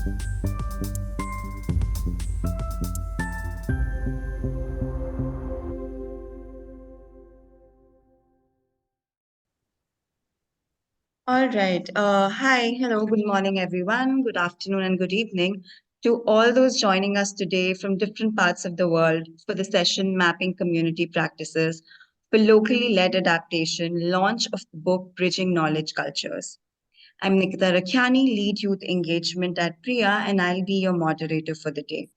All right. Hi, hello, good morning, everyone. Good afternoon and good evening to all those joining us today from different parts of the world for the session Mapping Community Practices for Locally Led Adaptation, launch of the book Bridging Knowledge Cultures. I'm Nikita Rakhiani, Lead Youth Engagement at Priya, and I'll be your moderator for the day.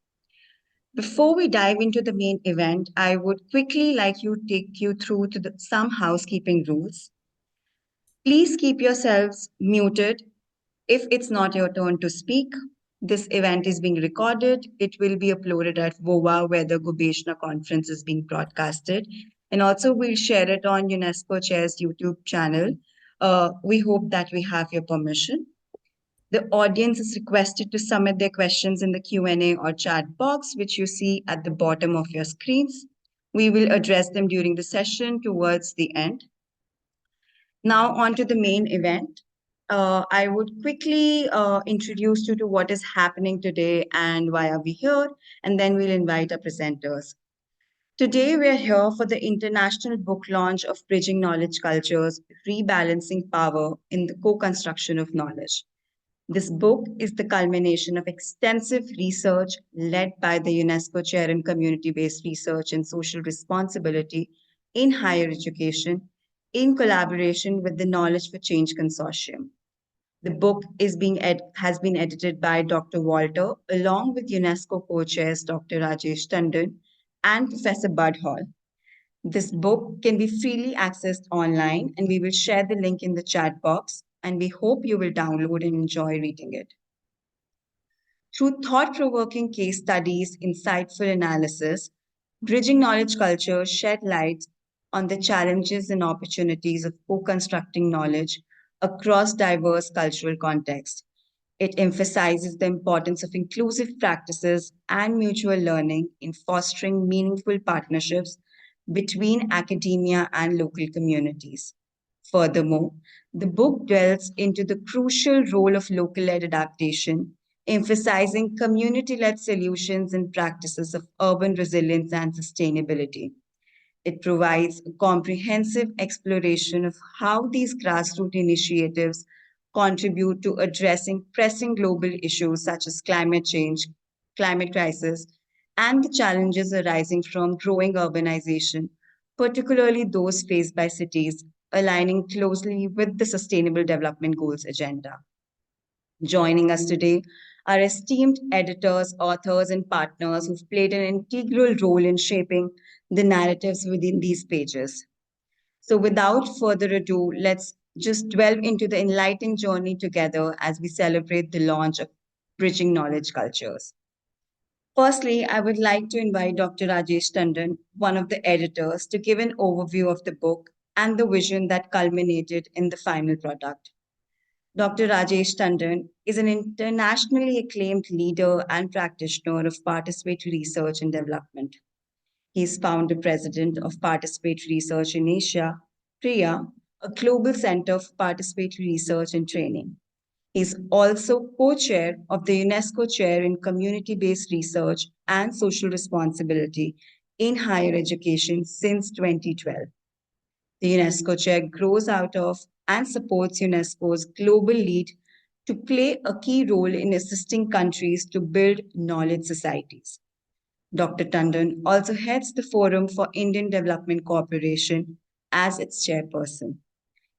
Before we dive into the main event, I would quickly like to take you through some housekeeping rules. Please keep yourselves muted if it's not your turn to speak. This event is being recorded. It will be uploaded at VOA, where the Gobeshona conference is being broadcasted. And also, we'll share it on UNESCO Chair's YouTube channel. We hope that we have your permission. The audience is requested to submit their questions in the Q&A or chat box, which you see at the bottom of your screens. We will address them during the session towards the end. Now, on to the main event. I would quickly introduce you to what is happening today and why are we here, and then we'll invite our presenters. Today, we're here for the international book launch of Bridging Knowledge Cultures, Rebalancing Power in the Co-Construction of Knowledge. This book is the culmination of extensive research led by the UNESCO Chair in Community-Based Research and Social Responsibility in Higher Education in collaboration with the Knowledge for Change Consortium. The book has been edited by Dr. Walter, along with UNESCO co-chairs Dr. Rajesh Tandon and Professor Bud Hall. This book can be freely accessed online, and we will share the link in the chat box, and we hope you will download and enjoy reading it. Through thought-provoking case studies, insightful analysis, Bridging Knowledge Culture shed light on the challenges and opportunities of co-constructing knowledge across diverse cultural contexts. It emphasizes the importance of inclusive practices and mutual learning in fostering meaningful partnerships between academia and local communities. Furthermore, the book delves into the crucial role of local led adaptation, emphasizing community led solutions and practices of urban resilience and sustainability. It provides a comprehensive exploration of how these grassroots initiatives contribute to addressing pressing global issues such as climate change, climate crisis, and the challenges arising from growing urbanization, particularly those faced by cities, aligning closely with the Sustainable Development Goals agenda. Joining us today are esteemed editors, authors, and partners who've played an integral role in shaping the narratives within these pages. So, without further ado, let's just delve into the enlightening journey together as we celebrate the launch of Bridging Knowledge Cultures. Firstly, I would like to invite Dr. Rajesh Tandon, one of the editors, to give an overview of the book and the vision that culminated in the final product. Dr. Rajesh Tandon is an internationally acclaimed leader and practitioner of participatory research and development. He is founder president of Participatory Research in Asia, PRIA, a global center for participatory research and training. He is also co-chair of the UNESCO Chair in Community-Based Research and Social Responsibility in Higher Education since 2012. The UNESCO Chair grows out of and supports UNESCO's global lead to play a key role in assisting countries to build knowledge societies. Dr. Tandon also heads the Forum for Indian Development Cooperation as its chairperson.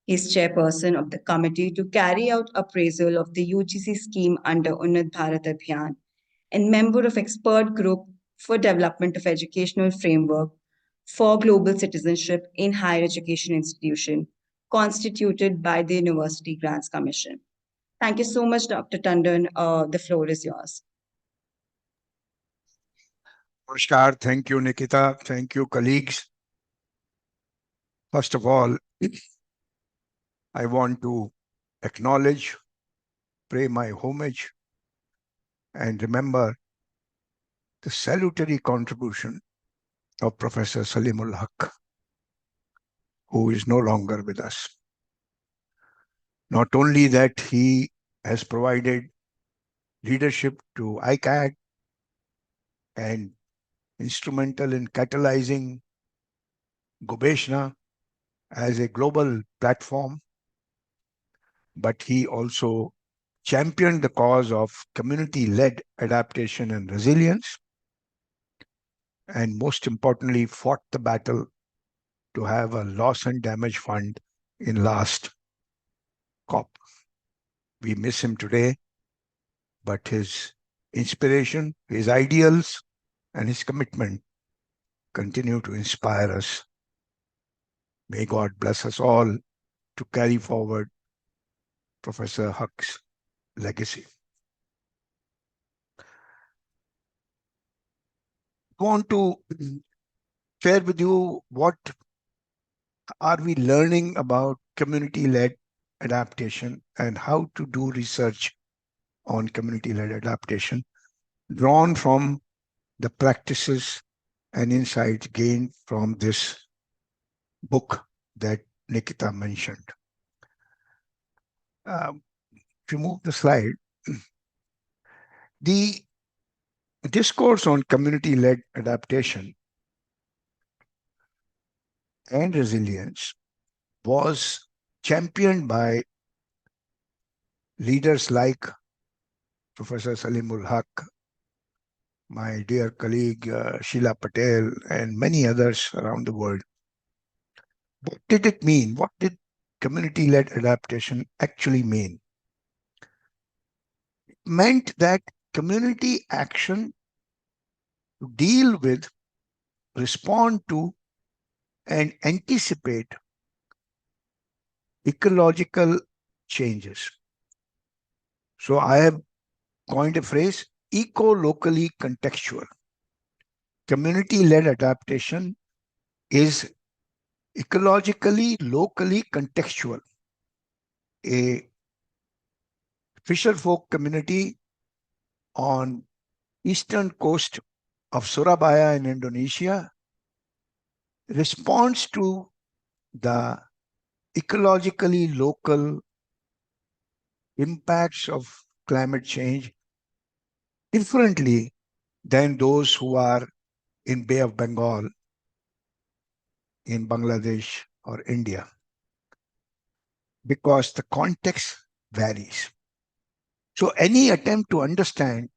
He is chairperson of the committee to carry out appraisal of the UGC scheme under Unnat Bharat Abhiyan and member of expert group for development of educational framework for global citizenship in higher education institution constituted by the University Grants Commission. Thank you so much, Dr. Tandon. The floor is yours. Namaskar. Thank you, Nikita. Thank you, colleagues. First of all, I want to acknowledge, pay my homage, and remember the salutary contribution of Professor Salimul Haq, who is no longer with us. Not only that, he has provided leadership to ICAD and instrumental in catalyzing Gobeshona as a global platform, but he also championed the cause of community-led adaptation and resilience, and most importantly, fought the battle to have a loss and damage fund in last COP. We miss him today, but his inspiration, his ideals, and his commitment continue to inspire us. May God bless us all to carry forward Professor Huck's legacy. I want to share with you what are we learning about community-led adaptation and how to do research on community-led adaptation drawn from the practices and insights gained from this book that Nikita mentioned. If you move the slide, the discourse on community-led adaptation and resilience was championed by leaders like Professor Salimul Haq, my dear colleague Sheila Patel, and many others around the world. What did it mean? What did community-led adaptation actually mean? It meant that community action to deal with, respond to, and anticipate ecological changes. So I have coined a phrase, eco-locally contextual. Community-led adaptation is ecologically, locally contextual. A fisher folk community on eastern coast of Surabaya in Indonesia responds to the ecologically local impacts of climate change differently than those who are in Bay of Bengal, in Bangladesh or India, because the context varies. So any attempt to understand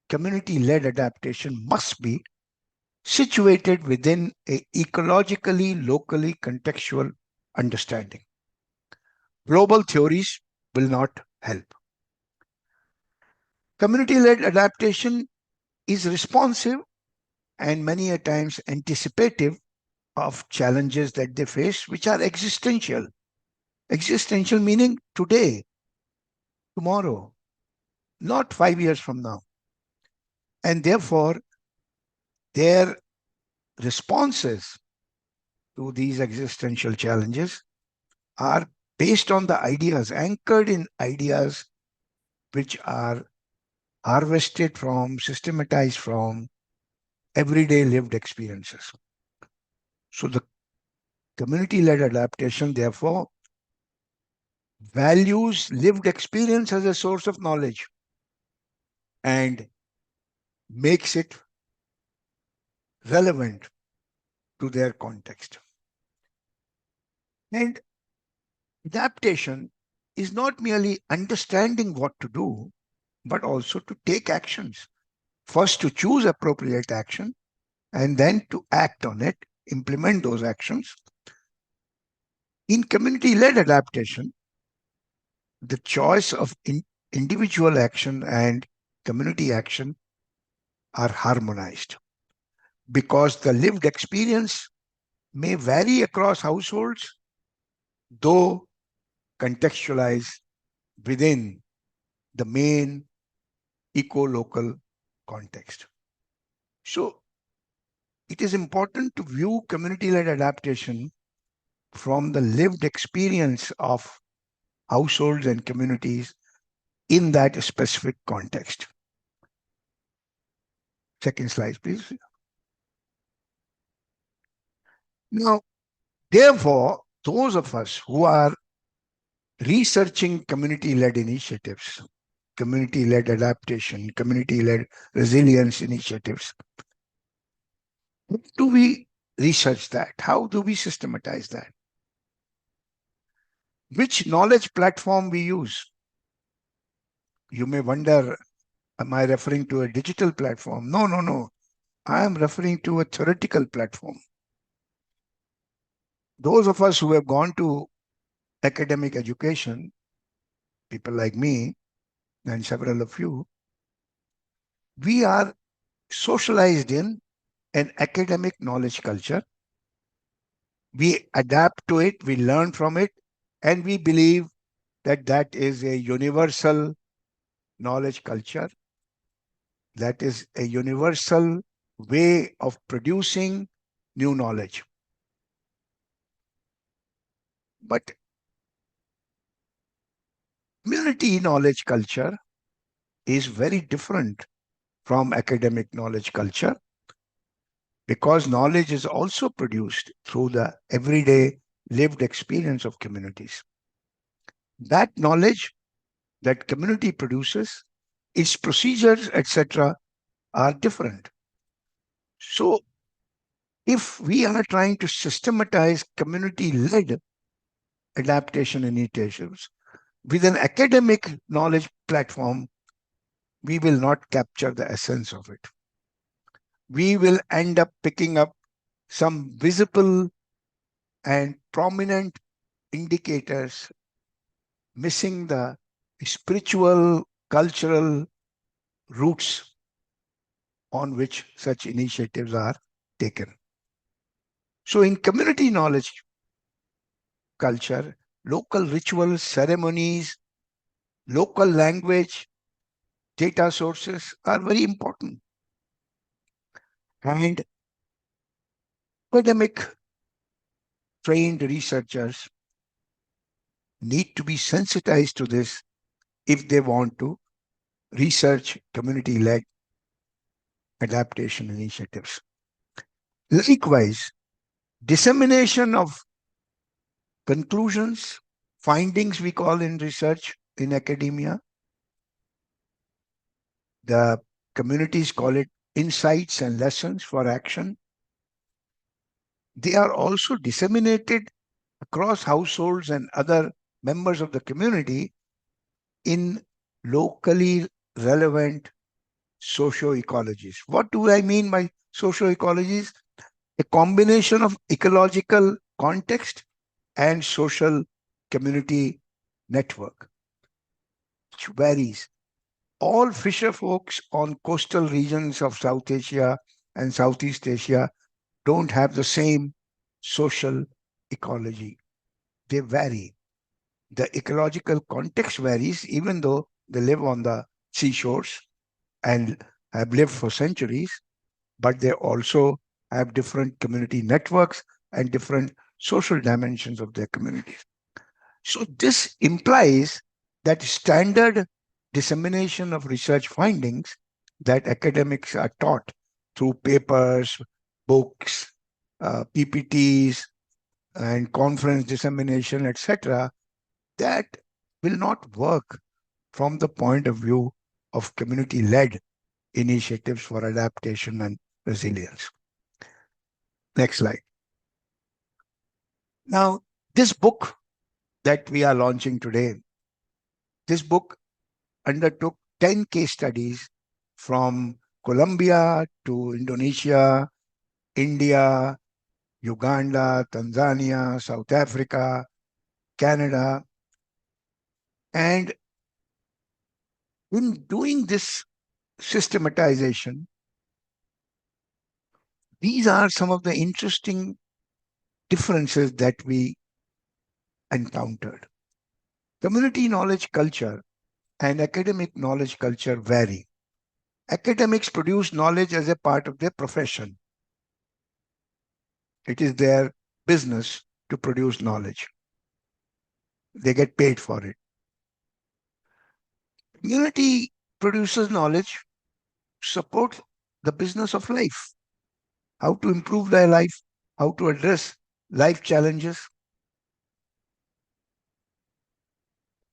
community-led adaptation must be situated within a ecologically, locally contextual understanding. Global theories will not help. Community-led adaptation is responsive and many a times anticipative of challenges that they face, which are existential. Existential meaning today, tomorrow, not 5 years from now. And therefore, their responses to these existential challenges are based on the ideas, anchored in ideas which are harvested from, systematized from everyday lived experiences. So the community-led adaptation, therefore, values lived experience as a source of knowledge and makes it relevant to their context. And adaptation is not merely understanding what to do, but also to take actions. First, to choose appropriate action, and then to act on it, implement those actions. In community-led adaptation, the choice of individual action and community action are harmonized because the lived experience may vary across households, though contextualized within the main eco-local context. So it is important to view community-led adaptation from the lived experience of households and communities in that specific context. Second slide, please. Now, therefore, those of us who are researching community-led initiatives community-led adaptation, community-led resilience initiatives. How do we research that? How do we systematize that? Which knowledge platform we use? You may wonder, am I referring to a digital platform? No, no, no. I am referring to a theoretical platform. Those of us who have gone to academic education, people like me and several of you, we are socialized in an academic knowledge culture. We adapt to it, we learn from it, and we believe that that is a universal knowledge culture, that is a universal way of producing new knowledge. But community knowledge culture is very different from academic knowledge culture because knowledge is also produced through the everyday lived experience of communities. That knowledge that community produces, its procedures, etc., are different. So, if we are trying to systematize community led adaptation initiatives with an academic knowledge platform, we will not capture the essence of it. We will end up picking up some visible and prominent indicators, missing the spiritual, cultural roots on which such initiatives are taken. So, in community knowledge culture, local rituals, ceremonies, local language, data sources are very important. And academic trained researchers need to be sensitized to this if they want to research community led adaptation initiatives. Likewise, dissemination of conclusions, findings we call in research in academia, the communities call it insights and lessons for action. They are also disseminated across households and other members of the community in locally relevant socio-ecologies. What do I mean by socio-ecologies? A combination of ecological context and social community network, which varies. All fisher folks on coastal regions of South Asia and Southeast Asia don't have the same social ecology. They vary. The ecological context varies, even though they live on the seashores and have lived for centuries, but they also have different community networks and different social dimensions of their communities. So, this implies that standard dissemination of research findings that academics are taught through papers, books, PPTs, and conference dissemination, etc., that will not work from the point of view of community led initiatives for adaptation and resilience. Next slide. Now, this book that we are launching today, this book undertook 10 case studies from Colombia to Indonesia, India, Uganda, Tanzania, South Africa, Canada. And in doing this systematization, these are some of the interesting differences that we encountered. Community knowledge culture and academic knowledge culture vary. Academics produce knowledge as a part of their profession. It is their business to produce knowledge. They get paid for it. Community produces knowledge to support the business of life, how to improve their life, how to address life challenges.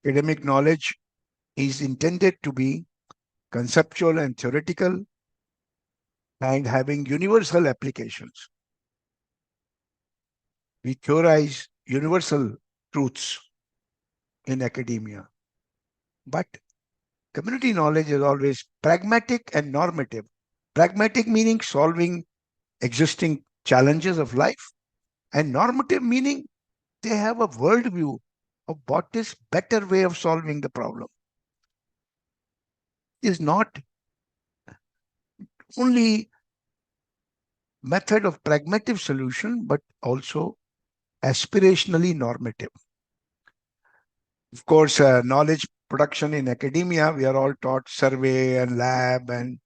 Academic knowledge is intended to be conceptual and theoretical and having universal applications. We theorize universal truths in academia, but community knowledge is always pragmatic and normative. Pragmatic meaning solving existing challenges of life, and normative meaning they have a worldview of what is better way of solving the problem. Is not only method of pragmatic solution, but also aspirationally normative. Of course, knowledge production in academia, we are all taught survey and lab and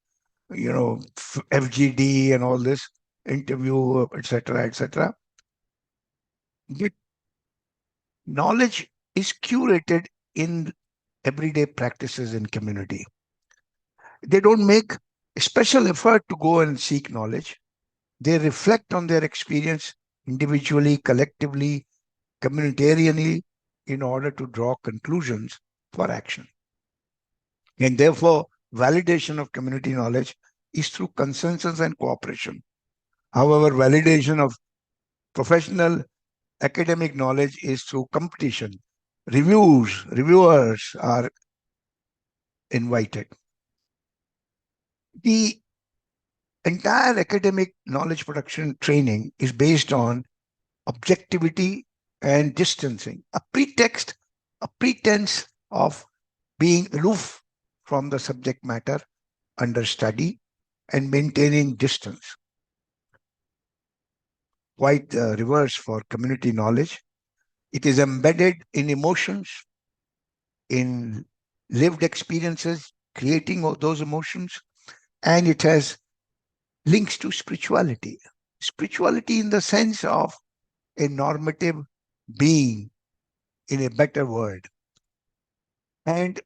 FGD and all this interview, etc., etc. But knowledge is curated in everyday practices in community. They don't make a special effort to go and seek knowledge. They reflect on their experience individually, collectively, communitarianly in order to draw conclusions for action. And therefore, validation of community knowledge is through consensus and cooperation. However, validation of professional academic knowledge is through competition. Reviewers are invited. The entire academic knowledge production training is based on objectivity and distancing, a pretense of being aloof from the subject matter under study and maintaining distance. Quite the reverse for community knowledge. It is embedded in emotions, in lived experiences, creating those emotions, and it has links to spirituality. Spirituality in the sense of a normative being in a better world. And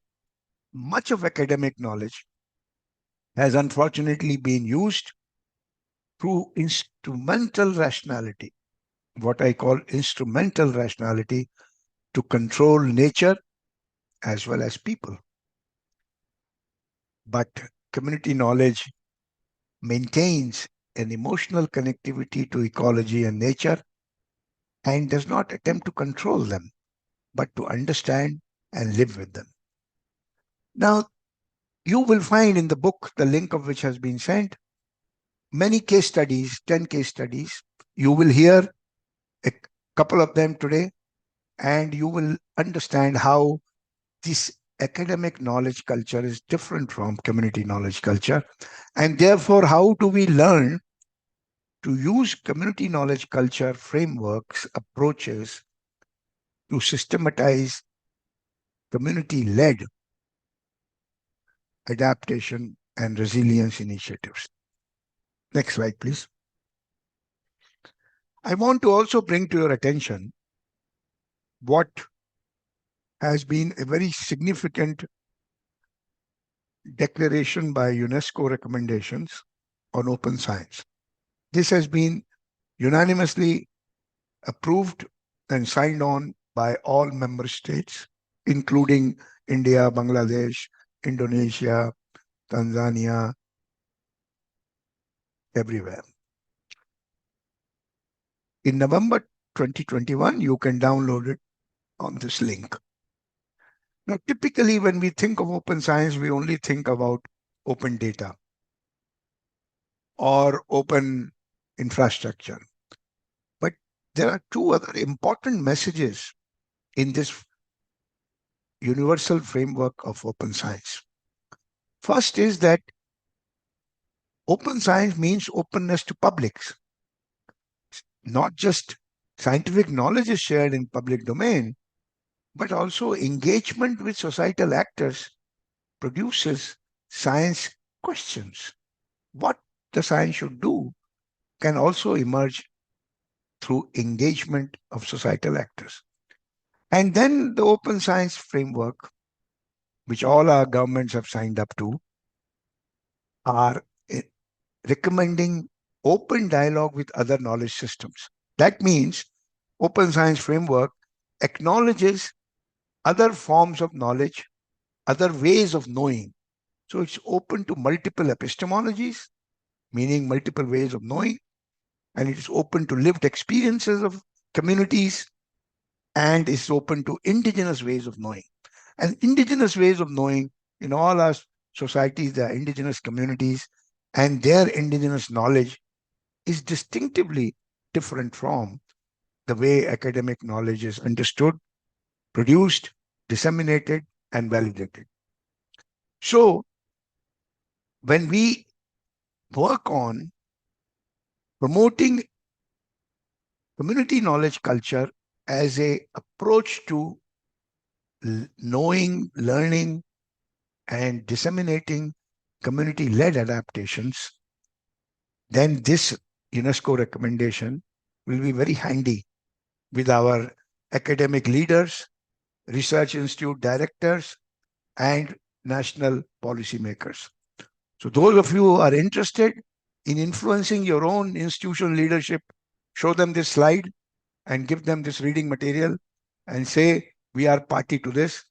much of academic knowledge has unfortunately been used through instrumental rationality, what I call instrumental rationality, to control nature as well as people. But community knowledge maintains an emotional connectivity to ecology and nature and does not attempt to control them, but to understand and live with them. Now, you will find in the book, the link of which has been sent, many case studies, 10 case studies. You will hear a couple of them today, and you will understand how this academic knowledge culture is different from community knowledge culture. And therefore, how do we learn to use community knowledge culture frameworks, approaches to systematize community led adaptation and resilience initiatives? Next slide, please. I want to also bring to your attention what has been a very significant declaration by UNESCO recommendations on open science. This has been unanimously approved and signed on by all member states, including India, Bangladesh, Indonesia, Tanzania, everywhere. In November 2021, you can download it on this link. Now, typically, when we think of open science, we only think about open data or open infrastructure. But there are two other important messages in this universal framework of open science. First is that open science means openness to publics. Not just scientific knowledge is shared in public domain, but also engagement with societal actors produces science questions. What the science should do can also emerge through engagement of societal actors. And then the open science framework, which all our governments have signed up to, are recommending open dialogue with other knowledge systems. That means open science framework acknowledges other forms of knowledge other ways of knowing. So it's open to multiple epistemologies, meaning multiple ways of knowing, and it's open to lived experiences of communities, and it's open to indigenous ways of knowing. And indigenous ways of knowing in all our societies, there are indigenous communities, and their indigenous knowledge is distinctively different from the way academic knowledge is understood, produced, disseminated, and validated. So, when we work on promoting community knowledge culture as a approach to knowing, learning, and disseminating community-led adaptations, then this UNESCO recommendation will be very handy with our academic leaders, research institute directors, and national policymakers. So those of you who are interested in influencing your own institutional leadership, show them this slide and give them this reading material and say, we are party to this.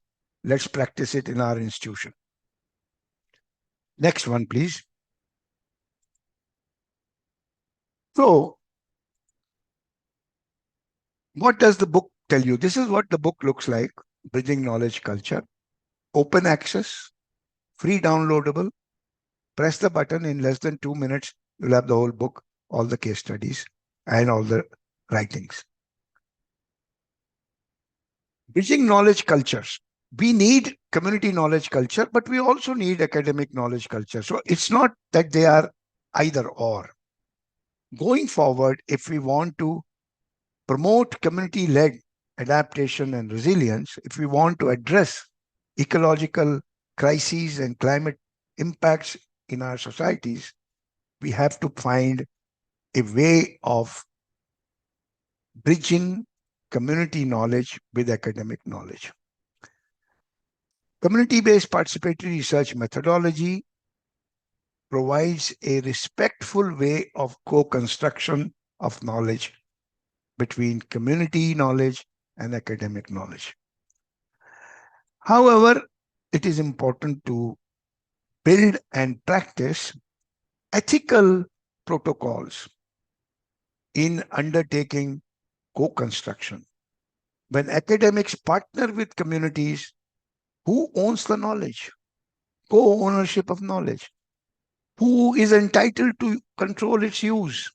Let's practice it in our institution. Next one, please. So, what does the book tell you? This is what the book looks like: Bridging Knowledge Culture, open access, free downloadable. Press the button, in less than 2 minutes, you'll have the whole book, all the case studies, and all the writings. Bridging knowledge cultures. We need community knowledge culture, but we also need academic knowledge culture. So it's not that they are either or. Going forward, if we want to promote community-led adaptation and resilience, if we want to address ecological crises and climate impacts in our societies, we have to find a way of bridging community knowledge with academic knowledge. Community-based participatory research methodology provides a respectful way of co-construction of knowledge between community knowledge and academic knowledge. However, it is important to build and practice ethical protocols in undertaking co-construction. When academics partner with communities, who owns the knowledge? Co-ownership of knowledge. Who is entitled to control its use?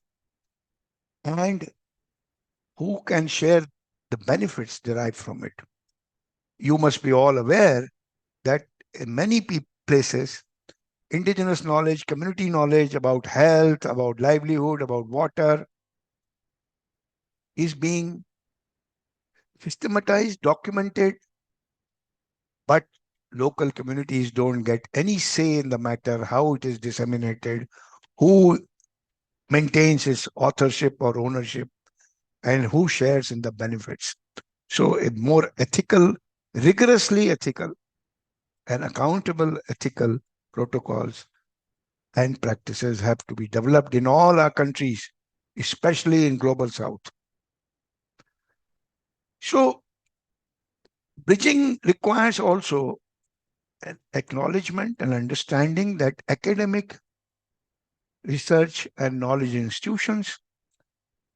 And who can share the benefits derived from it? You must be all aware that in many places, indigenous knowledge, community knowledge about health, about livelihood, about water is being systematized, documented, but local communities don't get any say in the matter, how it is disseminated, who maintains its authorship or ownership, and who shares in the benefits. So a more ethical, rigorously ethical, and accountable ethical protocols and practices have to be developed in all our countries, especially in Global South. So bridging requires also an acknowledgement and understanding that academic research and knowledge institutions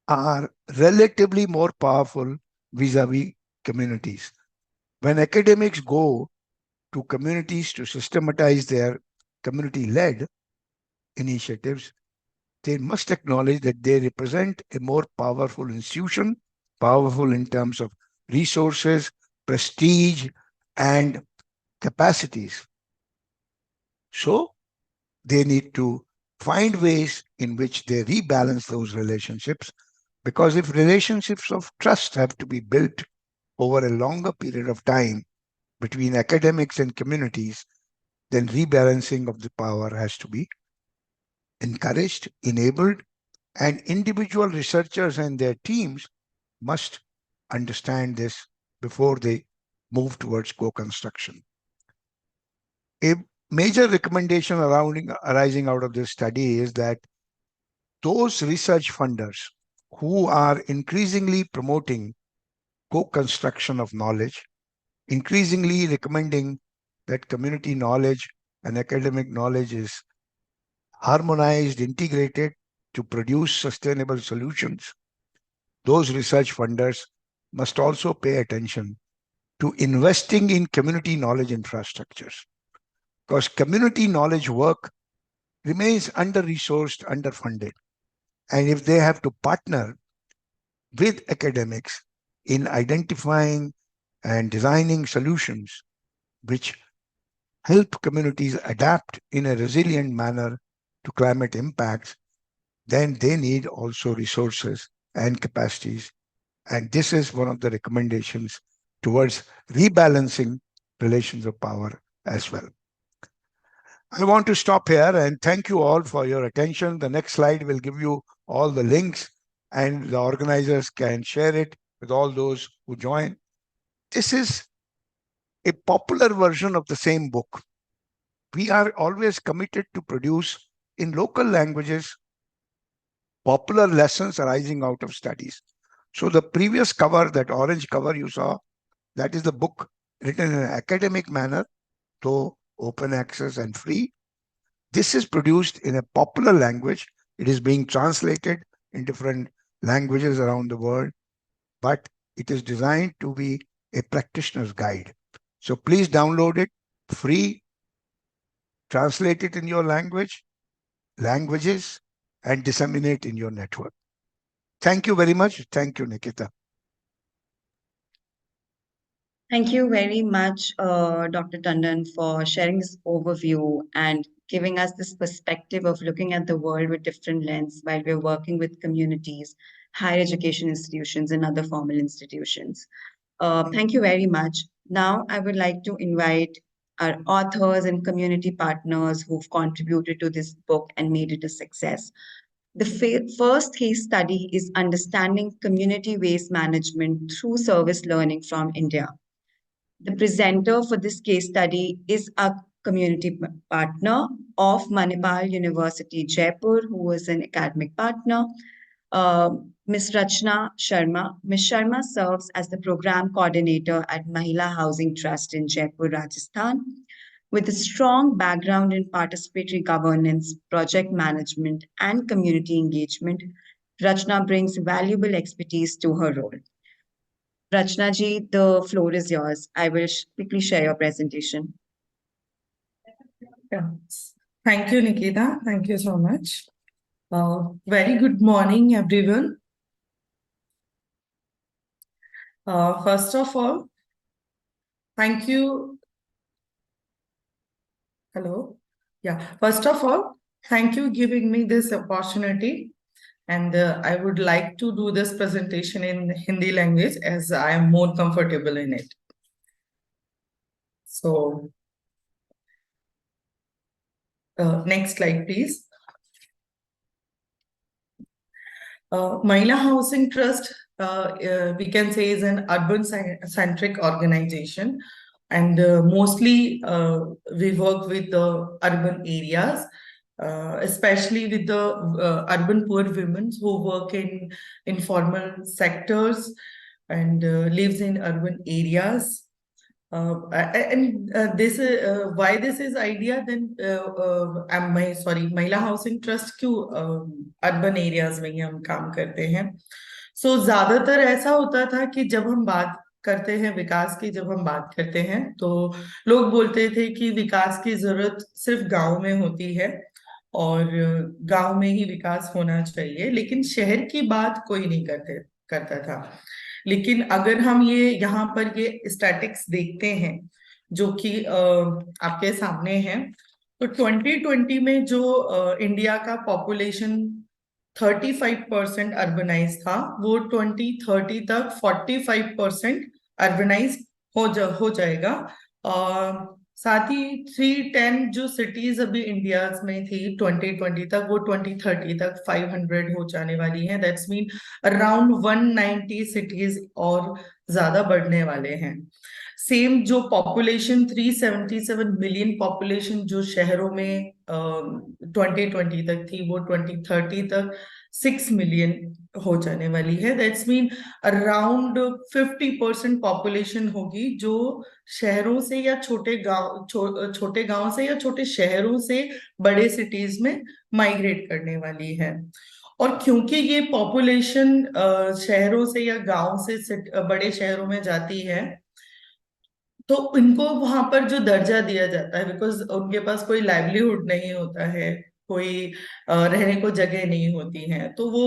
are relatively more powerful vis-a-vis communities. When academics go to communities to systematize their community-led initiatives, they must acknowledge that they represent a more powerful institution, powerful in terms of resources, prestige, and capacities. So they need to find ways in which they rebalance those relationships, because if relationships of trust have to be built over a longer period of time between academics and communities, then rebalancing of the power has to be encouraged, enabled, and individual researchers and their teams must understand this before they move towards co-construction. A major recommendation arising out of this study is that those research funders who are increasingly promoting co-construction of knowledge, increasingly recommending that community knowledge and academic knowledge is harmonized, integrated to produce sustainable solutions, those research funders must also pay attention to investing in community knowledge infrastructures, because community knowledge work remains under-resourced, underfunded. And if they have to partner with academics in identifying and designing solutions which help communities adapt in a resilient manner to climate impacts, then they need also resources and capacities. And this is one of the recommendations towards rebalancing relations of power as well. I want to stop here and thank you all for your attention. The next slide will give you all the links, and the organizers can share it with all those who join. This is a popular version of the same book. We are always committed to produce in local languages popular lessons arising out of studies. So the previous cover, that orange cover you saw, that is the book written in an academic manner, though open access and free. This is produced in a popular language. It is being translated in different languages around the world, but it is designed to be a practitioner's guide. So please download it, free, translate it in your languages, and disseminate in your network. Thank you very much. Thank you, Nikita. Thank you very much, Dr. Tandon, for sharing this overview and giving us this perspective of looking at the world with different lens while we're working with communities, higher education institutions, and other formal institutions. Thank you very much. Now, I would like to invite our authors and community partners who've contributed to this book and made it a success. The first case study is Understanding Community Waste Management Through Service Learning from India. The presenter for this case study is a community partner of Manipal University, Jaipur, who is an academic partner, Ms. Rachna Sharma. Ms. Sharma serves as the program coordinator at Mahila Housing Trust in Jaipur, Rajasthan. With a strong background in participatory governance, project management, and community engagement, Rachna brings valuable expertise to her role. Rachna ji, the floor is yours. I will quickly share your presentation. Yeah. Thank you, Nikita. Thank you so much. Very good morning, everyone. First of all, thank you. Hello. Yeah. First of all, thank you giving me this opportunity. And I would like to do this presentation in Hindi language as I am more comfortable in it. So, next slide, please. Mahila Housing Trust, we can say, is an urban-centric organization. And mostly we work with the urban areas, especially with the urban poor women who work in informal sectors and lives in urban areas. This is why this is idea. Then Mahila Housing Trust क्यों urban areas में ही हम काम करते हैं. So ज्यादातर ऐसा होता था कि जब हम बात करते हैं विकास की, जब हम बात करते हैं तो लोग बोलते थे कि विकास की जरूरत सिर्फ गांव में होती है और गांव में ही विकास होना चाहिए, लेकिन शहर की बात कोई नहीं करता था. लेकिन अगर हम ये यहाँ पर ये स्टैटिक्स देखते हैं जो कि आपके सामने है, तो 2020 में जो इंडिया का पॉपुलेशन 35% अर्बनाइज था, वो 2030 तक 45% अर्बनाइज हो जाएगा. साथ ही 310 जो सिटीज अभी इंडिया में थी 2020 तक, वो 2030 तक 500 हो जाने वाली है. दैट्स मीन अराउंड 190 सिटीज और ज्यादा बढ़ने वाले हैं. सेम जो पॉपुलेशन 377 मिलियन पॉपुलेशन जो शहरों में 2020 तक थी, वो 2030 तक 6 मिलियन हो जाने वाली है। दैट्स मीन अराउंड 50% पॉपुलेशन होगी जो शहरों से या छोटे गांव से या छोटे शहरों से बड़े सिटीज में माइग्रेट करने वाली है। और क्योंकि ये पॉपुलेशन शहरों से या गांव से बड़े शहरों में जाती है, तो इनको वहां पर जो दर्जा दिया जाता है, बिकॉज उनके पास कोई लाइवलीहुड नहीं होता है, कोई रहने को जगह नहीं होती है, तो वो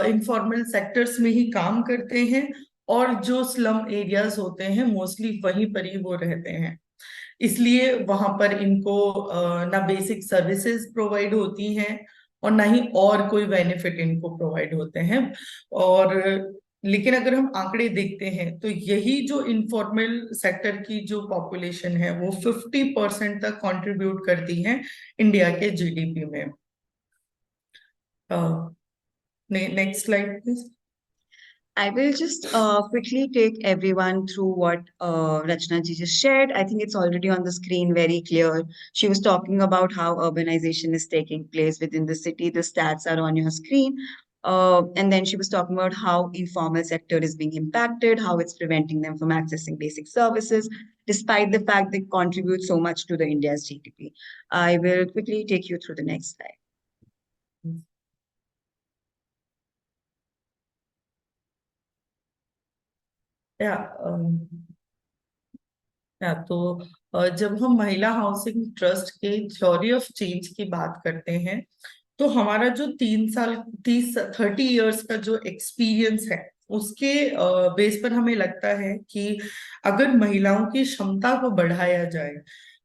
इनफॉर्मल सेक्टर्स में ही काम करते हैं, और जो स्लम एरियाज होते हैं मोस्टली वहीं पर ही वो रहते हैं। इसलिए वहां पर इनको ना बेसिक सर्विसेज प्रोवाइड होती हैं और ना ही और कोई बेनिफिट इनको प्रोवाइड होते हैं। और लेकिन अगर हम आंकड़े देखते हैं तो यही जो इनफॉर्मल सेक्टर की जो पॉपुलेशन है वो 50% तक कंट्रीब्यूट करती है इंडिया के जीडीपी में। Next slide please. I will just quickly take everyone through what Rachna ji just shared. I think it's already on the screen very clear. She was talking about how urbanization is taking place within the city. The stats are on your screen. And then she was talking about how informal sector is being impacted, how it's preventing them from accessing basic services, despite the fact they contribute so much to the India's GDP. I will quickly take you through the next slide. या तो जब हम महिला housing trust के theory of change की बात करते हैं, तो हमारा जो 3 साल 30 का जो एक्सपीरियंस है उसके बेस पर हमें लगता है कि अगर महिलाओं की क्षमता को बढ़ाया जाए,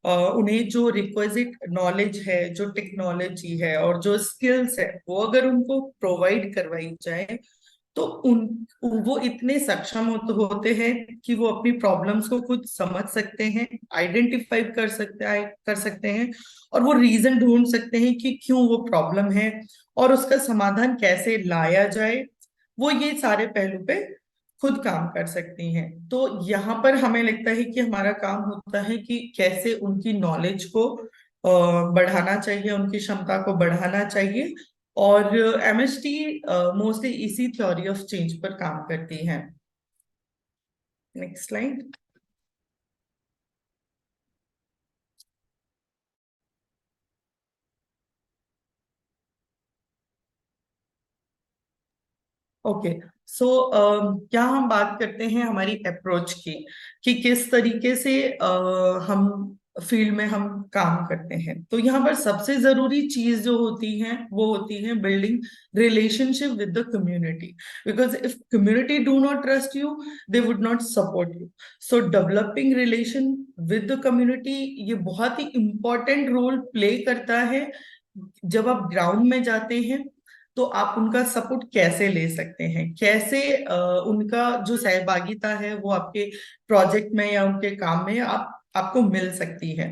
उन्हें जो रिक्विजिट नॉलेज है, जो टेक्नोलॉजी है और जो स्किल्स है वो अगर उनको प्रोवाइड करवाई जाए, तो वो इतने सक्षम होते हैं कि वो अपनी प्रॉब्लम्स को खुद समझ सकते हैं, आइडेंटिफाई कर सकते हैं, और वो रीजन ढूंढ सकते हैं कि क्यों वो प्रॉब्लम है और उसका समाधान कैसे लाया जाए। वो ये सारे पहलू पे खुद काम कर सकती हैं। तो यहाँ पर हमें लगता है कि हमारा काम होता है कि कैसे उनकी नॉलेज को बढ़ाना चाहिए, उनकी क्षमता को बढ़ाना चाहिए। और एमएसटी मोस्टली इसी थ्योरी ऑफ चेंज पर काम करती है। Next slide. ओके, सो क्या हम बात करते हैं हमारी अप्रोच की, कि किस तरीके से हम फील्ड में हम काम करते हैं। तो यहाँ पर सबसे जरूरी चीज जो होती है वो होती है building relationship with the community, because if community do not trust you, they would not support you. So developing relation with the community ये बहुत ही इंपॉर्टेंट रोल प्ले करता है। जब आप ग्राउंड में जाते हैं तो आप उनका सपोर्ट कैसे ले सकते हैं, कैसे उनका जो सहभागिता है वो आपके प्रोजेक्ट में या उनके काम में आपको मिल सकती है।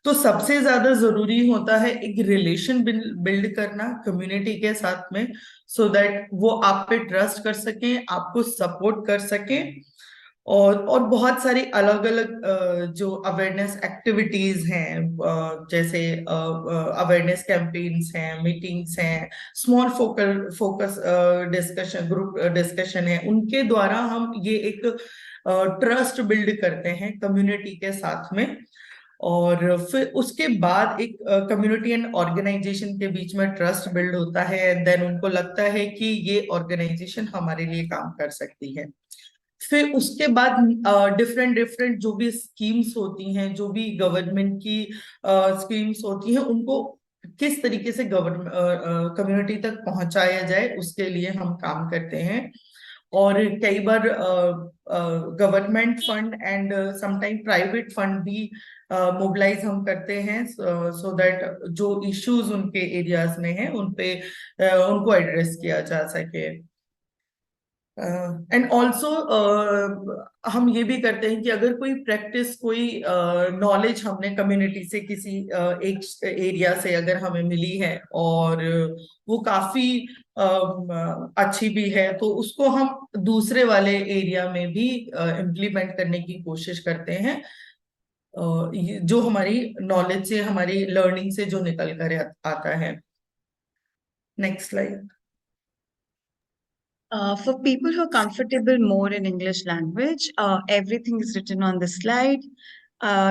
तो सबसे ज्यादा जरूरी होता है एक रिलेशन बिल्ड करना कम्युनिटी के साथ में, सो दैट वो आप पे ट्रस्ट कर सकें, आपको सपोर्ट कर सकें। और बहुत सारी अलग अलग जो अवेयरनेस एक्टिविटीज हैं, जैसे अवेयरनेस कैंपेन्स हैं, मीटिंग्स हैं, small focus discussion, group discussion है, उनके द्वारा हम ये एक ट्रस्ट बिल्ड करते हैं कम्युनिटी के साथ में। और फिर उसके बाद एक कम्युनिटी एंड ऑर्गेनाइजेशन के बीच में ट्रस्ट बिल्ड होता है, एंड देन उनको लगता है कि ये ऑर्गेनाइजेशन हमारे लिए काम कर सकती है। फिर उसके बाद डिफरेंट डिफरेंट जो भी स्कीम्स होती हैं, जो भी गवर्नमेंट की स्कीम्स होती हैं, उनको किस तरीके से गवर्नमेंट कम्युनिटी तक पहुंचाया जाए उसके लिए हम काम करते हैं। और कई बार government fund and sometime private fund भी मोबिलाइज हम करते हैं, सो दैट जो इश्यूज उनके एरियाज में हैं उन पे उनको एड्रेस किया जा सके। एंड ऑल्सो हम ये भी करते हैं कि अगर कोई प्रैक्टिस, कोई नॉलेज हमने कम्युनिटी से किसी एक एरिया से अगर हमें मिली है और वो काफी अच्छी भी है, तो उसको हम दूसरे वाले एरिया में भी इम्प्लीमेंट करने की कोशिश करते हैं, जो हमारी नॉलेज से, हमारी लर्निंग से जो निकल कर आता है। Next slide. For people who are comfortable more in English language, everything is written on the slide.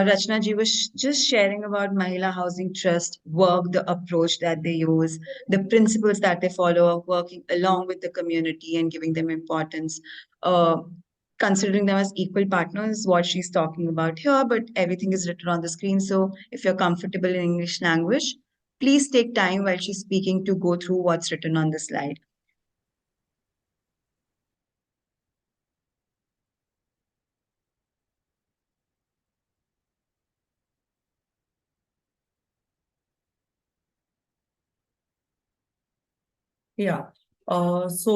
Rachna ji was just sharing about Mahila Housing Trust work, the approach that they use, the principles that they follow, working along with the community and giving them importance, uh, considering them as equal partners, what she's talking about here, but everything is written on the screen. So if you're comfortable in English language, please take time while she's speaking to go through what's written on the slide. या सो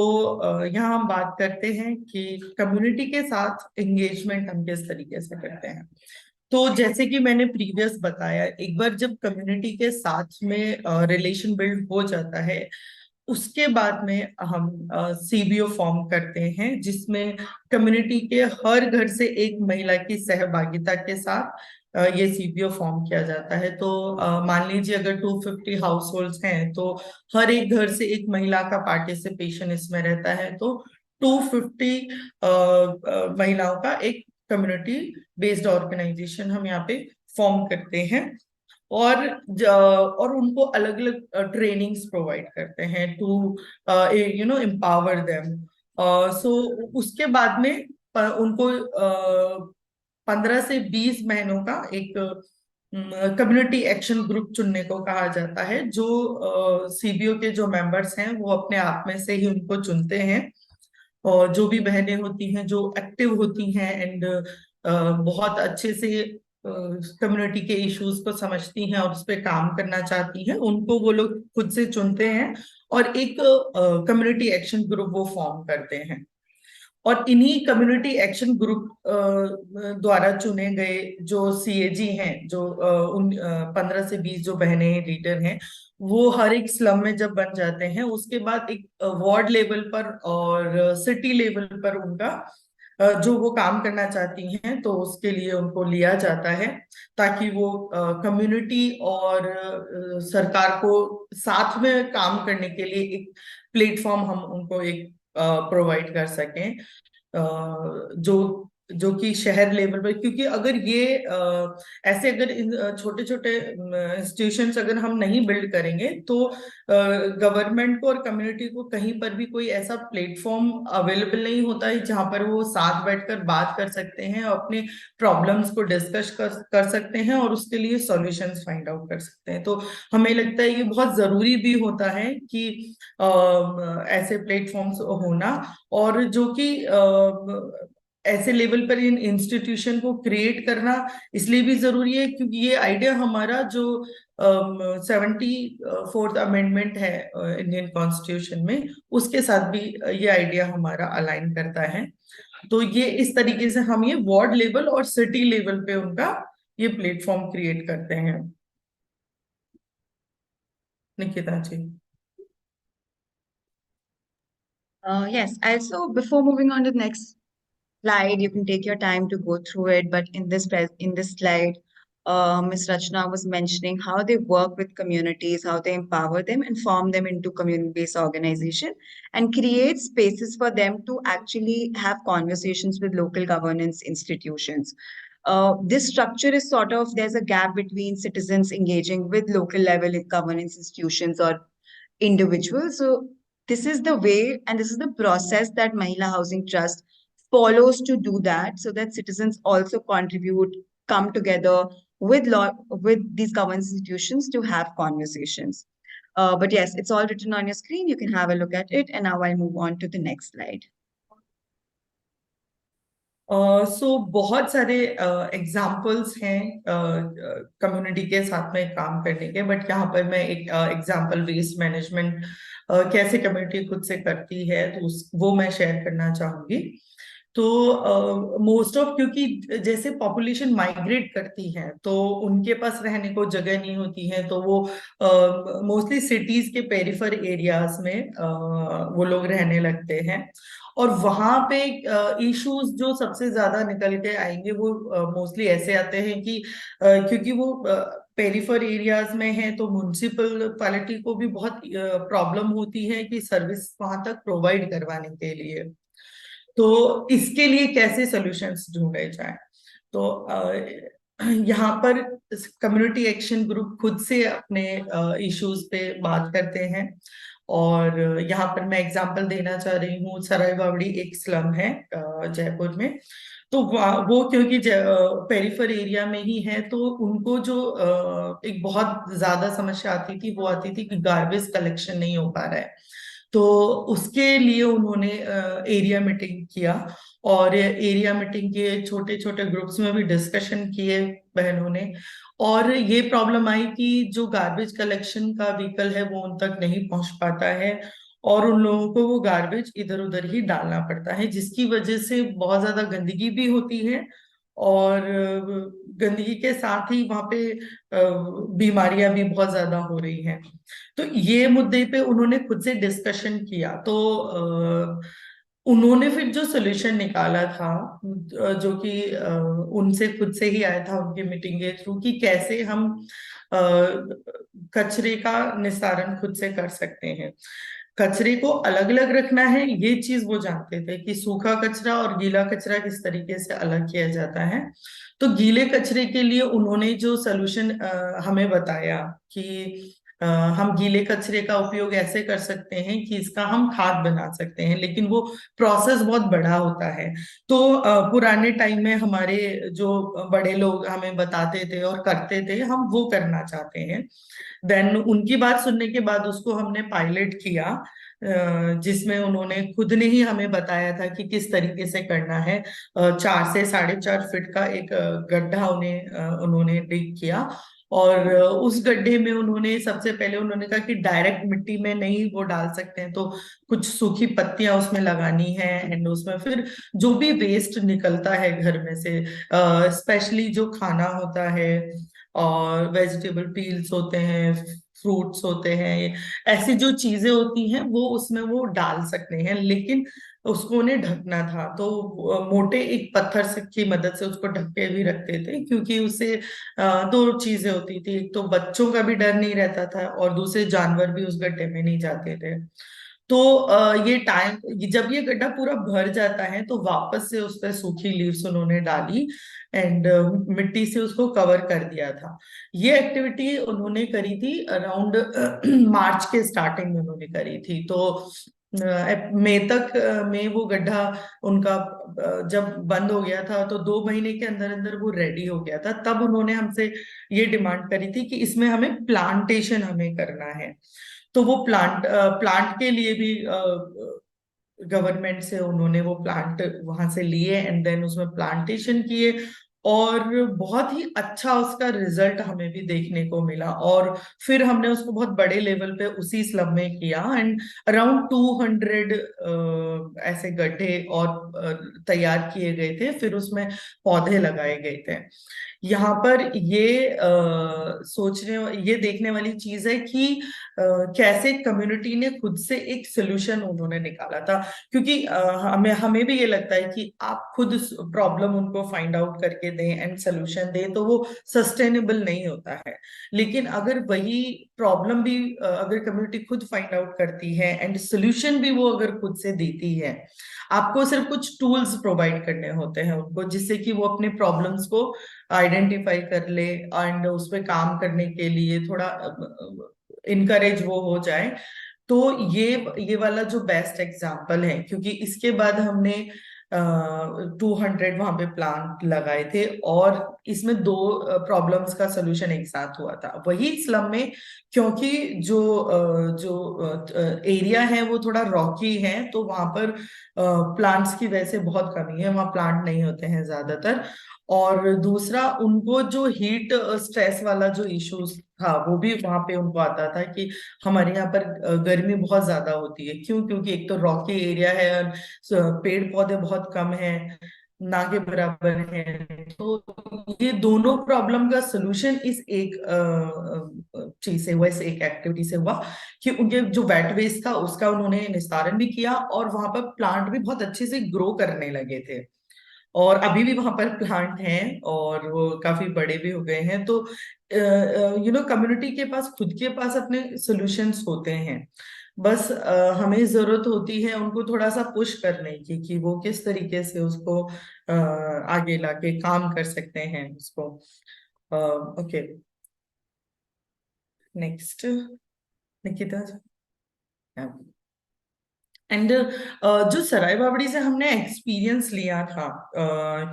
यहाँ हम बात करते हैं कि community के साथ engagement हम किस तरीके से करते हैं। तो जैसे कि मैंने प्रीवियस बताया, एक बार जब कम्युनिटी के साथ में रिलेशन बिल्ड हो जाता है, उसके बाद में हम सीबीओ फॉर्म करते हैं, जिसमें कम्युनिटी के हर घर से एक महिला की सहभागिता के साथ ये सीबीओ फॉर्म किया जाता है। तो मान लीजिए अगर 250 हाउस होल्ड हैं, तो हर एक घर से एक महिला का पार्टिसिपेशन इसमें रहता है। तो 250 महिलाओं का एक कम्युनिटी बेस्ड ऑर्गेनाइजेशन हम यहाँ पे फॉर्म करते हैं, और उनको अलग अलग ट्रेनिंग्स प्रोवाइड करते हैं टू एम्पावर देम। सो उसके बाद में उनको 15 से 20 महीनों का एक कम्युनिटी एक्शन ग्रुप चुनने को कहा जाता है, जो सीबीओ के जो मेंबर्स हैं वो अपने आप में से ही उनको चुनते हैं। और जो भी बहनें होती हैं जो एक्टिव होती हैं एंड बहुत अच्छे से कम्युनिटी के इश्यूज को समझती हैं और उस पर काम करना चाहती हैं, उनको वो लोग खुद से चुनते हैं और एक कम्युनिटी एक्शन ग्रुप वो फॉर्म करते हैं। और इन्हीं कम्युनिटी एक्शन ग्रुप द्वारा चुने गए जो सीएजी हैं, जो उन 15 से 20 जो बहनें लीडर हैं, वो हर एक स्लम में जब बन जाते हैं, उसके बाद एक वार्ड लेवल पर और सिटी लेवल पर उनका जो वो काम करना चाहती हैं, तो उसके लिए उनको लिया जाता है, ताकि वो कम्युनिटी और सरकार को साथ में काम करने के लिए एक प्लेटफॉर्म हम उनको एक प्रोवाइड कर सकें, जो जो कि शहर लेवल पर। क्योंकि अगर ये ऐसे अगर छोटे छोटे इंस्टीट्यूशंस अगर हम नहीं बिल्ड करेंगे, तो गवर्नमेंट को और कम्युनिटी को कहीं पर भी कोई ऐसा प्लेटफॉर्म अवेलेबल नहीं होता है जहां पर वो साथ बैठकर बात कर सकते हैं, अपने प्रॉब्लम्स को डिस्कस कर सकते हैं और उसके लिए सॉल्यूशंस फाइंड आउट कर सकते हैं। तो हमें लगता है ये बहुत जरूरी भी होता है कि ऐसे प्लेटफॉर्म्स होना, और जो कि ऐसे लेवल पर इन इंस्टीट्यूशन को क्रिएट करना इसलिए भी जरूरी है क्योंकि ये आइडिया हमारा जो 74th अमेंडमेंट है इंडियन कॉन्स्टिट्यूशन में, उसके साथ भी ये आइडिया हमारा अलाइन करता है। तो ये इस तरीके से हम ये वार्ड लेवल और सिटी लेवल पे उनका ये प्लेटफॉर्म क्रिएट करते हैं। निकिता जी। Yes, also before moving on to the next slide, you can take your time to go through it. But in this slide, Ms. Rachna was mentioning how they work with communities, how they empower them and form them into community-based organization and create spaces for them to actually have conversations with local governance institutions. This structure is sort of, there's a gap between citizens engaging with local level governance institutions or individuals. So this is the way and this is the process that Mahila Housing Trust follows to do that, so that citizens also contribute, come together with these governance institutions to have conversations. But yes, it's all written on your screen. You can have a look at it. And now I'll move on to the next slide. बहुत सारे examples हैं community के साथ में काम करने के, but यहाँ पर मैं एक एग्जाम्पल वेस्ट मैनेजमेंट कैसे कम्युनिटी खुद से करती है, तो वो मैं शेयर करना चाहूंगी। तो मोस्ट ऑफ, क्योंकि जैसे पॉपुलेशन माइग्रेट करती है तो उनके पास रहने को जगह नहीं होती है, तो वो मोस्टली सिटीज के पेरिफर एरियाज में वो लोग रहने लगते हैं। और वहां पे इश्यूज जो सबसे ज्यादा निकल के आएंगे वो मोस्टली ऐसे आते हैं कि क्योंकि वो पेरिफर एरियाज में है तो म्युनिसिपैलिटी को भी बहुत प्रॉब्लम होती है कि सर्विस वहां तक प्रोवाइड करवाने के लिए। तो इसके लिए कैसे सॉल्यूशंस ढूंढे जाएं, तो यहाँ पर कम्युनिटी एक्शन ग्रुप खुद से अपने इश्यूज पे बात करते हैं। और यहाँ पर मैं एग्जांपल देना चाह रही हूँ, सराय बावड़ी एक स्लम है जयपुर में। तो वो क्योंकि पेरिफर एरिया में ही है, तो उनको जो एक बहुत ज्यादा समस्या आती थी वो आती थी कि गार्बेज कलेक्शन नहीं हो पा रहा है। तो उसके लिए उन्होंने एरिया मीटिंग किया, और एरिया मीटिंग के छोटे छोटे ग्रुप्स में भी डिस्कशन किए बहनों ने। और ये प्रॉब्लम आई कि जो गार्बेज कलेक्शन का व्हीकल है वो उन तक नहीं पहुंच पाता है, और उन लोगों को वो गार्बेज इधर उधर ही डालना पड़ता है, जिसकी वजह से बहुत ज्यादा गंदगी भी होती है। और गंदगी के साथ ही वहां पे बीमारियां भी बहुत ज्यादा हो रही हैं। तो ये मुद्दे पे उन्होंने खुद से डिस्कशन किया। तो उन्होंने फिर जो सोल्यूशन निकाला था, जो कि उनसे खुद से ही आया था उनकी मीटिंग के थ्रू, कि कैसे हम अ, कचरे का निस्तारण खुद से कर सकते हैं। कचरे को अलग अलग रखना है, ये चीज वो जानते थे कि सूखा कचरा और गीला कचरा किस तरीके से अलग किया जाता है। तो गीले कचरे के लिए उन्होंने जो सलूशन हमें बताया कि हम गीले कचरे का उपयोग ऐसे कर सकते हैं कि इसका हम खाद बना सकते हैं, लेकिन वो प्रोसेस बहुत बड़ा होता है। तो पुराने टाइम में हमारे जो बड़े लोग हमें बताते थे और करते थे, हम वो करना चाहते हैं। देन उनकी बात सुनने के बाद उसको हमने पायलट किया, जिसमें उन्होंने खुद ने ही हमें बताया था कि किस तरीके से करना है। 4 से 4.5 फीट का एक गड्ढा उन्होंने डिग किया। और उस गड्ढे में उन्होंने सबसे पहले उन्होंने कहा कि डायरेक्ट मिट्टी में नहीं वो डाल सकते हैं, तो कुछ सूखी पत्तियां उसमें लगानी है। एंड उसमें फिर जो भी वेस्ट निकलता है घर में से, स्पेशली जो खाना होता है और वेजिटेबल पील्स होते हैं, फ्रूट्स होते हैं, ऐसी जो चीजें होती हैं वो उसमें वो डाल सकते हैं, लेकिन उसको उन्हें ढकना था। तो मोटे एक पत्थर से की मदद से उसको ढक के भी रखते थे, क्योंकि उससे दो चीजें होती थी, एक तो बच्चों का भी डर नहीं रहता था और दूसरे जानवर भी उस गड्ढे में नहीं जाते थे। तो जब ये गड्ढा पूरा भर जाता है तो वापस से उस पर सूखी लीव्स उन्होंने डाली, एंड मिट्टी से उसको कवर कर दिया था। ये एक्टिविटी उन्होंने करी थी अराउंड मार्च के स्टार्टिंग में उन्होंने करी थी। तो मई तक में वो गड्ढा उनका जब बंद हो गया था, तो 2 महीने के अंदर अंदर वो रेडी हो गया था। तब उन्होंने हमसे ये डिमांड करी थी कि इसमें हमें प्लांटेशन हमें करना है। तो वो प्लांट के लिए भी गवर्नमेंट से उन्होंने वो प्लांट वहां से लिए, एंड देन उसमें प्लांटेशन किए। और बहुत ही अच्छा उसका रिजल्ट हमें भी देखने को मिला। और फिर हमने उसको बहुत बड़े लेवल पे उसी स्लम में किया, एंड अराउंड 200 ऐसे गड्ढे और तैयार किए गए थे, फिर उसमें पौधे लगाए गए थे। यहाँ पर ये देखने वाली चीज है कि कैसे कम्युनिटी ने खुद से एक सोल्यूशन उन्होंने निकाला था। क्योंकि हमें हमें भी ये लगता है कि आप खुद प्रॉब्लम उनको फाइंड आउट करके दें एंड सोल्यूशन दें तो वो सस्टेनेबल नहीं होता है। लेकिन अगर वही प्रॉब्लम भी अगर कम्युनिटी खुद फाइंड आउट करती है एंड सोल्यूशन भी वो अगर खुद से देती है, आपको सिर्फ कुछ टूल्स प्रोवाइड करने होते हैं उनको, जिससे कि वो अपने प्रॉब्लम्स को आइडेंटिफाई कर ले एंड उस पर काम करने के लिए थोड़ा इनकरेज वो हो जाए। तो ये वाला जो बेस्ट एग्जाम्पल है, क्योंकि इसके बाद हमने 200 वहां पे प्लांट लगाए थे, और इसमें दो प्रॉब्लम्स का सोल्यूशन एक साथ हुआ था वही स्लम में। क्योंकि जो एरिया है वो थोड़ा रॉकी है, तो वहां पर प्लांट्स की वैसे बहुत कमी है, वहां प्लांट नहीं होते हैं ज्यादातर। और दूसरा उनको जो हीट स्ट्रेस वाला जो इश्यूज था वो भी वहां पे उनको आता था कि हमारे यहाँ पर गर्मी बहुत ज्यादा होती है। क्यों? क्योंकि एक तो रॉकी एरिया है और पेड़ पौधे बहुत कम हैं, ना के बराबर हैं। तो ये दोनों प्रॉब्लम का सोल्यूशन इस एक चीज से हुआ, इस एक एक्टिविटी से हुआ कि उनके जो वेट वेस्ट था उसका उन्होंने निस्तारण भी किया और वहां पर प्लांट भी बहुत अच्छे से ग्रो करने लगे थे। और अभी भी वहां पर प्लांट हैं और वो काफी बड़े भी हो गए हैं। तो कम्युनिटी के पास खुद के पास अपने सॉल्यूशंस होते हैं। बस हमें जरूरत होती है उनको थोड़ा सा पुश करने की कि वो किस तरीके से उसको आगे लाके काम कर सकते हैं उसको। Okay, next Nikita. एंड जो सराय बावड़ी से हमने एक्सपीरियंस लिया था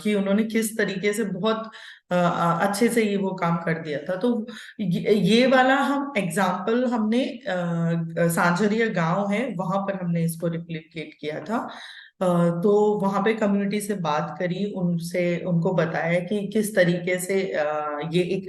कि उन्होंने किस तरीके से बहुत अच्छे से ये वो काम कर दिया था, तो ये वाला हम एग्जाम्पल हमने सांझरिया गांव है वहां पर हमने इसको रिप्लिकेट किया था। तो वहां पे कम्युनिटी से बात करी, उनसे उनको बताया कि किस तरीके से ये एक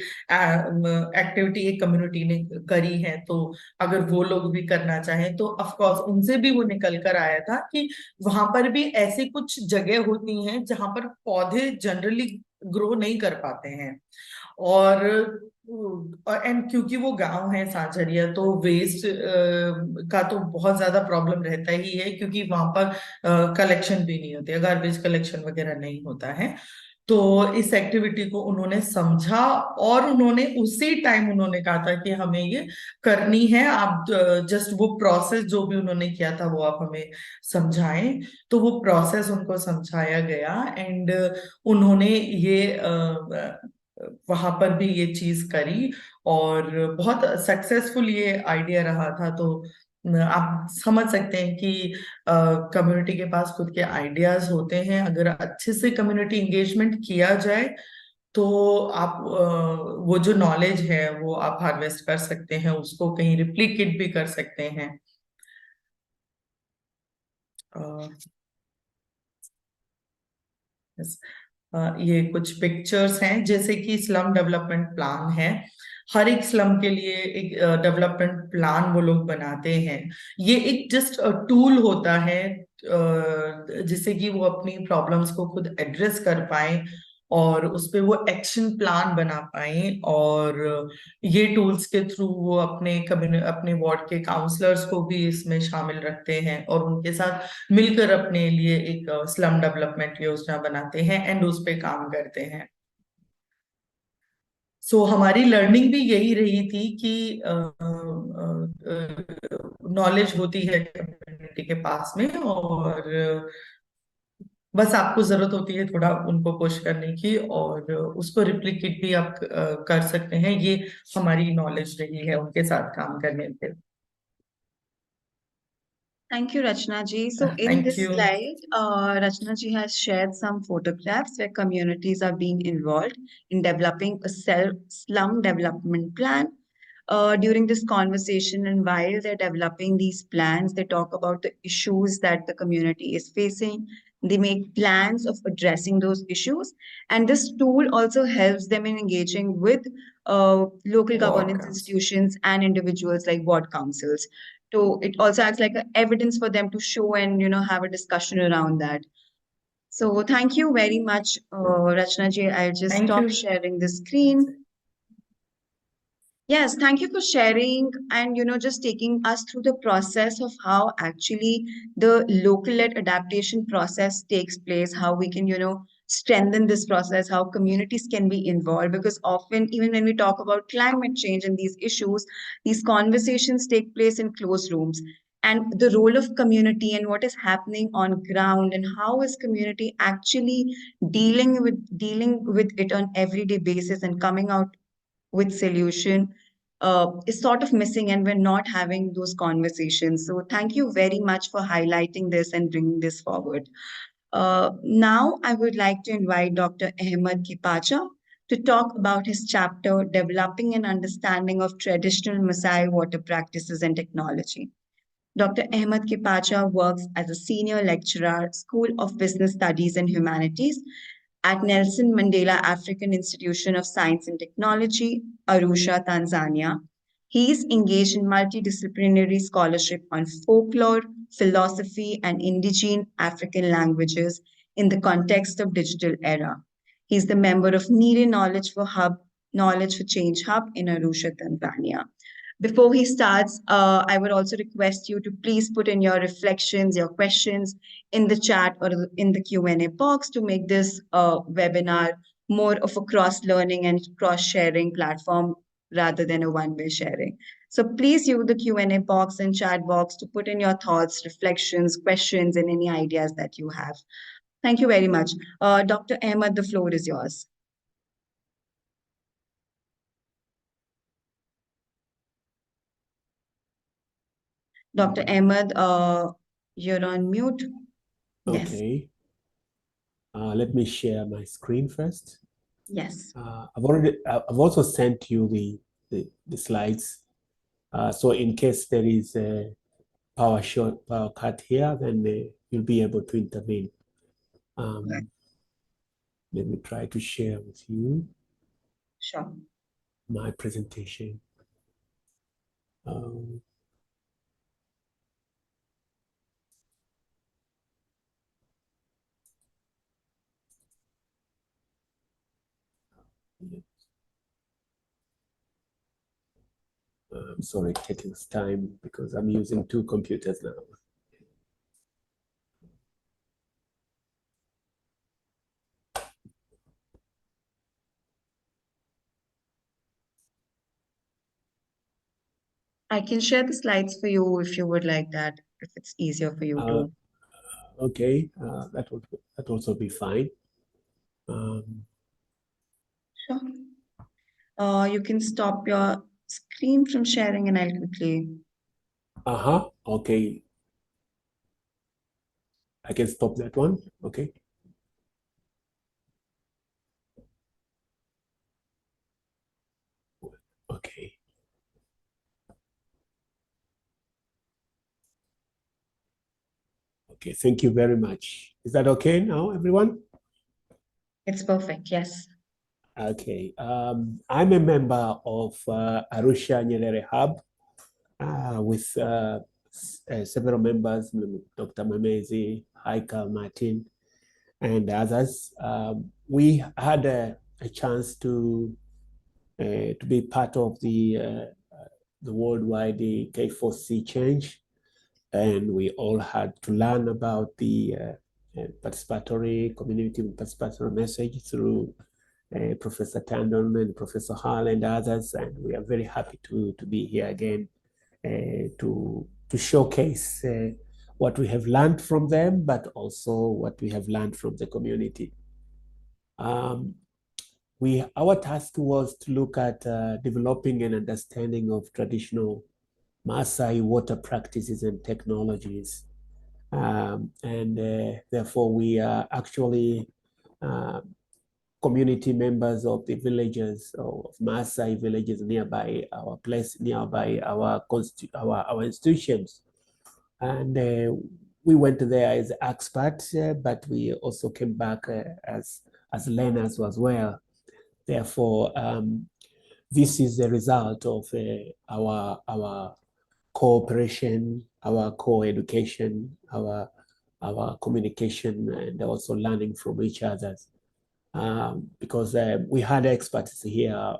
एक्टिविटी एक कम्युनिटी ने करी है। तो अगर वो लोग भी करना चाहें तो ऑफ कोर्स उनसे भी वो निकल कर आया था कि वहां पर भी ऐसी कुछ जगह होती हैं जहां पर पौधे जनरली ग्रो नहीं कर पाते हैं। और एंड क्योंकि वो गांव है सांझरिया, तो वेस्ट का तो बहुत ज्यादा प्रॉब्लम रहता ही है, क्योंकि वहां पर कलेक्शन भी नहीं होती है, गार्बेज कलेक्शन वगैरह नहीं होता है। तो इस एक्टिविटी को उन्होंने समझा और उन्होंने उसी टाइम उन्होंने कहा था कि हमें ये करनी है। आप जस्ट वो प्रोसेस जो भी उन्होंने किया था वो आप हमें समझाएं। तो वो प्रोसेस उनको समझाया गया एंड उन्होंने ये वहां पर भी ये चीज करी और बहुत सक्सेसफुल ये आइडिया रहा था। तो आप समझ सकते हैं कि कम्युनिटी के पास खुद के आइडियाज होते हैं। अगर अच्छे से कम्युनिटी एंगेजमेंट किया जाए तो आप वो जो नॉलेज है वो आप हार्वेस्ट कर सकते हैं, उसको कहीं रिप्लिकेट भी कर सकते हैं। अ, yes। ये कुछ पिक्चर्स हैं, जैसे कि स्लम डेवलपमेंट प्लान है। हर एक स्लम के लिए एक डेवलपमेंट प्लान वो लोग बनाते हैं। ये एक जस्ट टूल होता है जिससे कि वो अपनी प्रॉब्लम्स को खुद एड्रेस कर पाए और उस पे वो एक्शन प्लान बना पाए। और ये टूल्स के थ्रू वो अपने वार्ड के काउंसलर्स को भी इसमें शामिल रखते हैं और उनके साथ मिलकर अपने लिए एक स्लम डेवलपमेंट योजना बनाते हैं एंड उस पे काम करते हैं। सो हमारी लर्निंग भी यही रही थी कि नॉलेज होती है कम्युनिटी के पास में और बस आपको जरूरत होती है थोड़ा उनको पुश करने की और उसको रिप्लिकेट भी आप कर सकते हैं। ये हमारी नॉलेज रही है उनके साथ काम करने पे। Thank you, Rachna ji. So, in thank this you. slide, Rachna ji has shared some photographs where communities are being involved in developing a slum development plan. During this conversation, and while they're developing these plans, they talk about the issues that the community is facing. They make plans of addressing those issues, and this tool also helps them in engaging with local what governance counts. institutions and individuals like ward councils. So it also acts like a evidence for them to show and have a discussion around that. So thank you very much, Rachna ji. I'll just thank stop you. sharing the screen. Yes, thank you for sharing and just taking us through the process of how actually the local-led adaptation process takes place, how we can strengthen this process, how communities can be involved. Because often, even when we talk about climate change and these issues, these conversations take place in closed rooms. And the role of community and what is happening on ground and how is community actually dealing with it on everyday basis and coming out with solution is sort of missing, and we're not having those conversations. So thank you very much for highlighting this and bringing this forward. Now I would like to invite Dr. Ahmed Kipacha to talk about his chapter, Developing an Understanding of Traditional Maasai Water Practices and Technology. Dr. Ahmed Kipacha works as a senior lecturer, School of Business Studies and Humanities at Nelson Mandela African Institution of Science and Technology, Arusha, Tanzania. He is engaged in multidisciplinary scholarship on folklore, philosophy, and indigenous African languages in the context of digital era. He is the member of Nire Knowledge for Change Hub in Arusha, Tanzania. Before he starts, I would also request you to please put in your reflections, your questions in the chat or in the Q&A box to make this webinar more of a cross-learning and cross-sharing platform rather than a one-way sharing. So please use the Q&A box and chat box to put in your thoughts, reflections, questions, and any ideas that you have. Thank you very much. Dr. Ahmed, the floor is yours. Dr. Ahmed, you're on mute. Yes. Okay. Let me share my screen first. Yes. I've also sent you the slides. So in case there is a power cut here, then you'll be able to intervene. Let me try to share with you Sure. my presentation. I'm sorry, it taking time because I'm using two computers now. I can share the slides for you if you would like that, if it's easier for you to. Okay, that would also be fine. Sure. You can stop your screen from sharing and I'll quickly. Okay. I can stop that one. Okay. Okay. Okay, thank you very much. Is that okay now, everyone? It's perfect, yes. Okay. I'm a member of Arusha Nyerere Hub with several members, Dr. Mamezi, Haikal Martin, and others. We had a chance to be part of the worldwide K4C change, and we all had to learn about the participatory community participatory message through Professor Tandon and Professor Hall and others, and we are very happy to be here again to showcase what we have learned from them, but also what we have learned from the community. Our task was to look at developing an understanding of traditional Maasai water practices and technologies. Therefore, we are actually community members of the villages of Maasai villages nearby our place, nearby our institutions. And we went there as experts, but we also came back as learners as well. Therefore, this is the result of our cooperation, our co-education, our communication, and also learning from each other. Because we had experts here,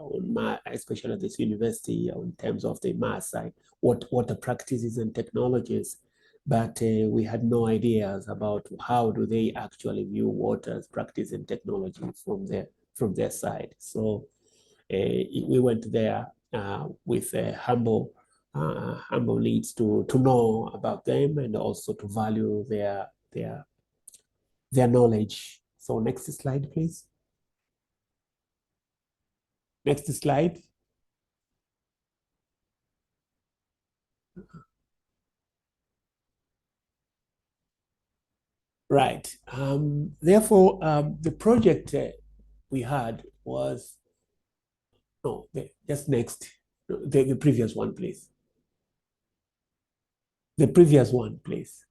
especially at this university, in terms of the Maasai, water practices and technologies, but we had no ideas about how do they actually view water's practice and technology from their side. So we went there with humble needs to know about them and also to value their knowledge. So next slide, please. Next slide. Right. Therefore, the project we had was, just next, the previous one, please. The previous one, please.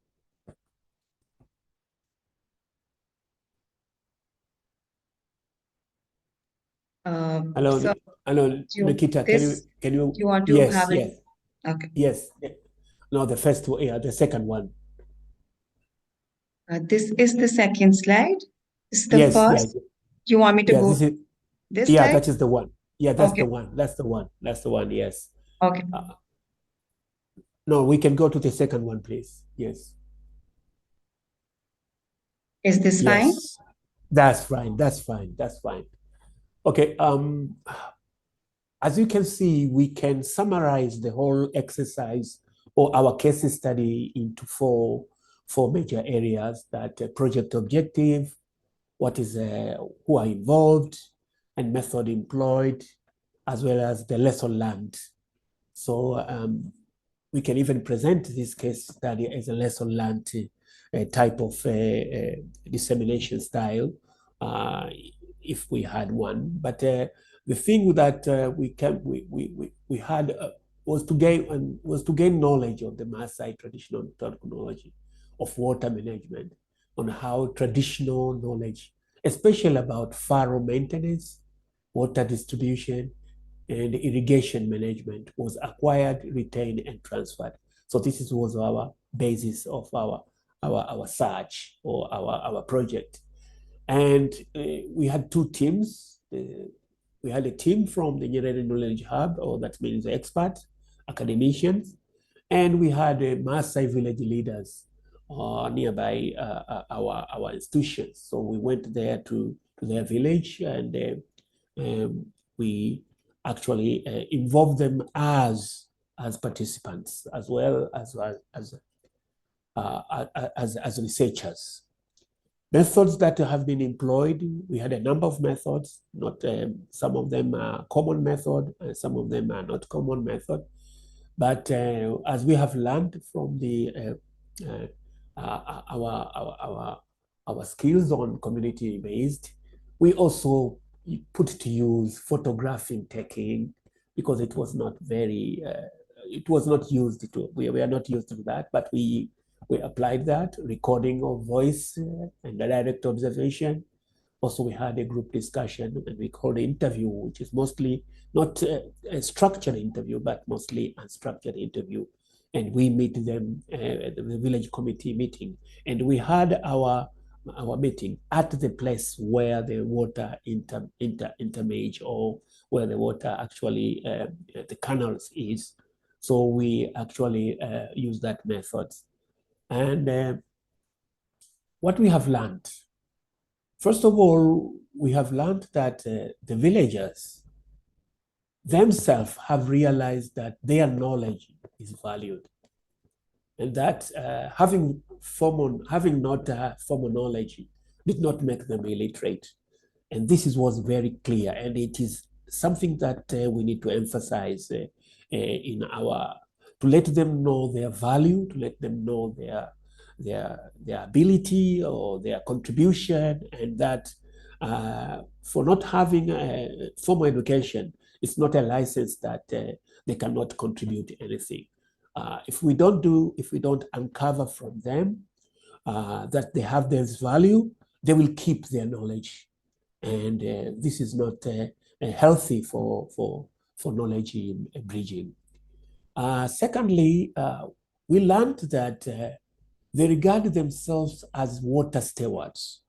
Hello, So hello, Nikita. Can you? you want to Yes, have it? yes, Okay. yes. No, the first one, yeah, the second one. This is the second slide. This is the Yes, first. You want me to yes. go This is, this yeah, slide? that is the one. Yeah, that's Okay. the one. That's the one. That's the one. Yes. Okay. No, we can go to the second one, please. Yes. Is this fine? Yes. That's fine. That's fine. That's fine. Okay. As you can see, we can summarize the whole exercise or our case study into four major areas: that project objective, what is who are involved, and method employed, as well as the lesson learned. So we can even present this case study as a lesson learned type of dissemination style, if we had one. But the thing that we had was to gain knowledge of the Maasai traditional technology of water management, on how traditional knowledge, especially about furrow maintenance, water distribution, and irrigation management, was acquired, retained, and transferred. So this was our basis of our search or our project. And we had two teams. We had a team from the Nyerere Knowledge Hub, or that means experts, academicians, and we had Maasai village leaders nearby our institutions. So we went there to their village, and we actually involved them as participants, as well as researchers. Methods that have been employed, we had a number of methods. Not some of them are common method, some of them are not common method. But as we have learned from our skills on community based, we also put to use photographing taking, because it was not used to, we are not used to that, but we applied that, recording of voice and direct observation. Also, we had a group discussion, and we called interview, which is mostly not a structured interview, but mostly unstructured interview. And we meet them at the village committee meeting. And we had our meeting at the place where the water intermage, or where the water actually, the canals is. So we actually use that method. And what we have learned, first of all, we have learned that the villagers themselves have realized that their knowledge is valued, and that having not formal knowledge did not make them illiterate. And this was very clear, and it is something that we need to emphasize to let them know their value, to let them know their ability or their contribution, and that for not having a formal education, it's not a license that they cannot contribute anything. If we don't uncover from them that they have this value, they will keep their knowledge, and this is not healthy for knowledge bridging. Secondly, we learned that they regard themselves as water stewards.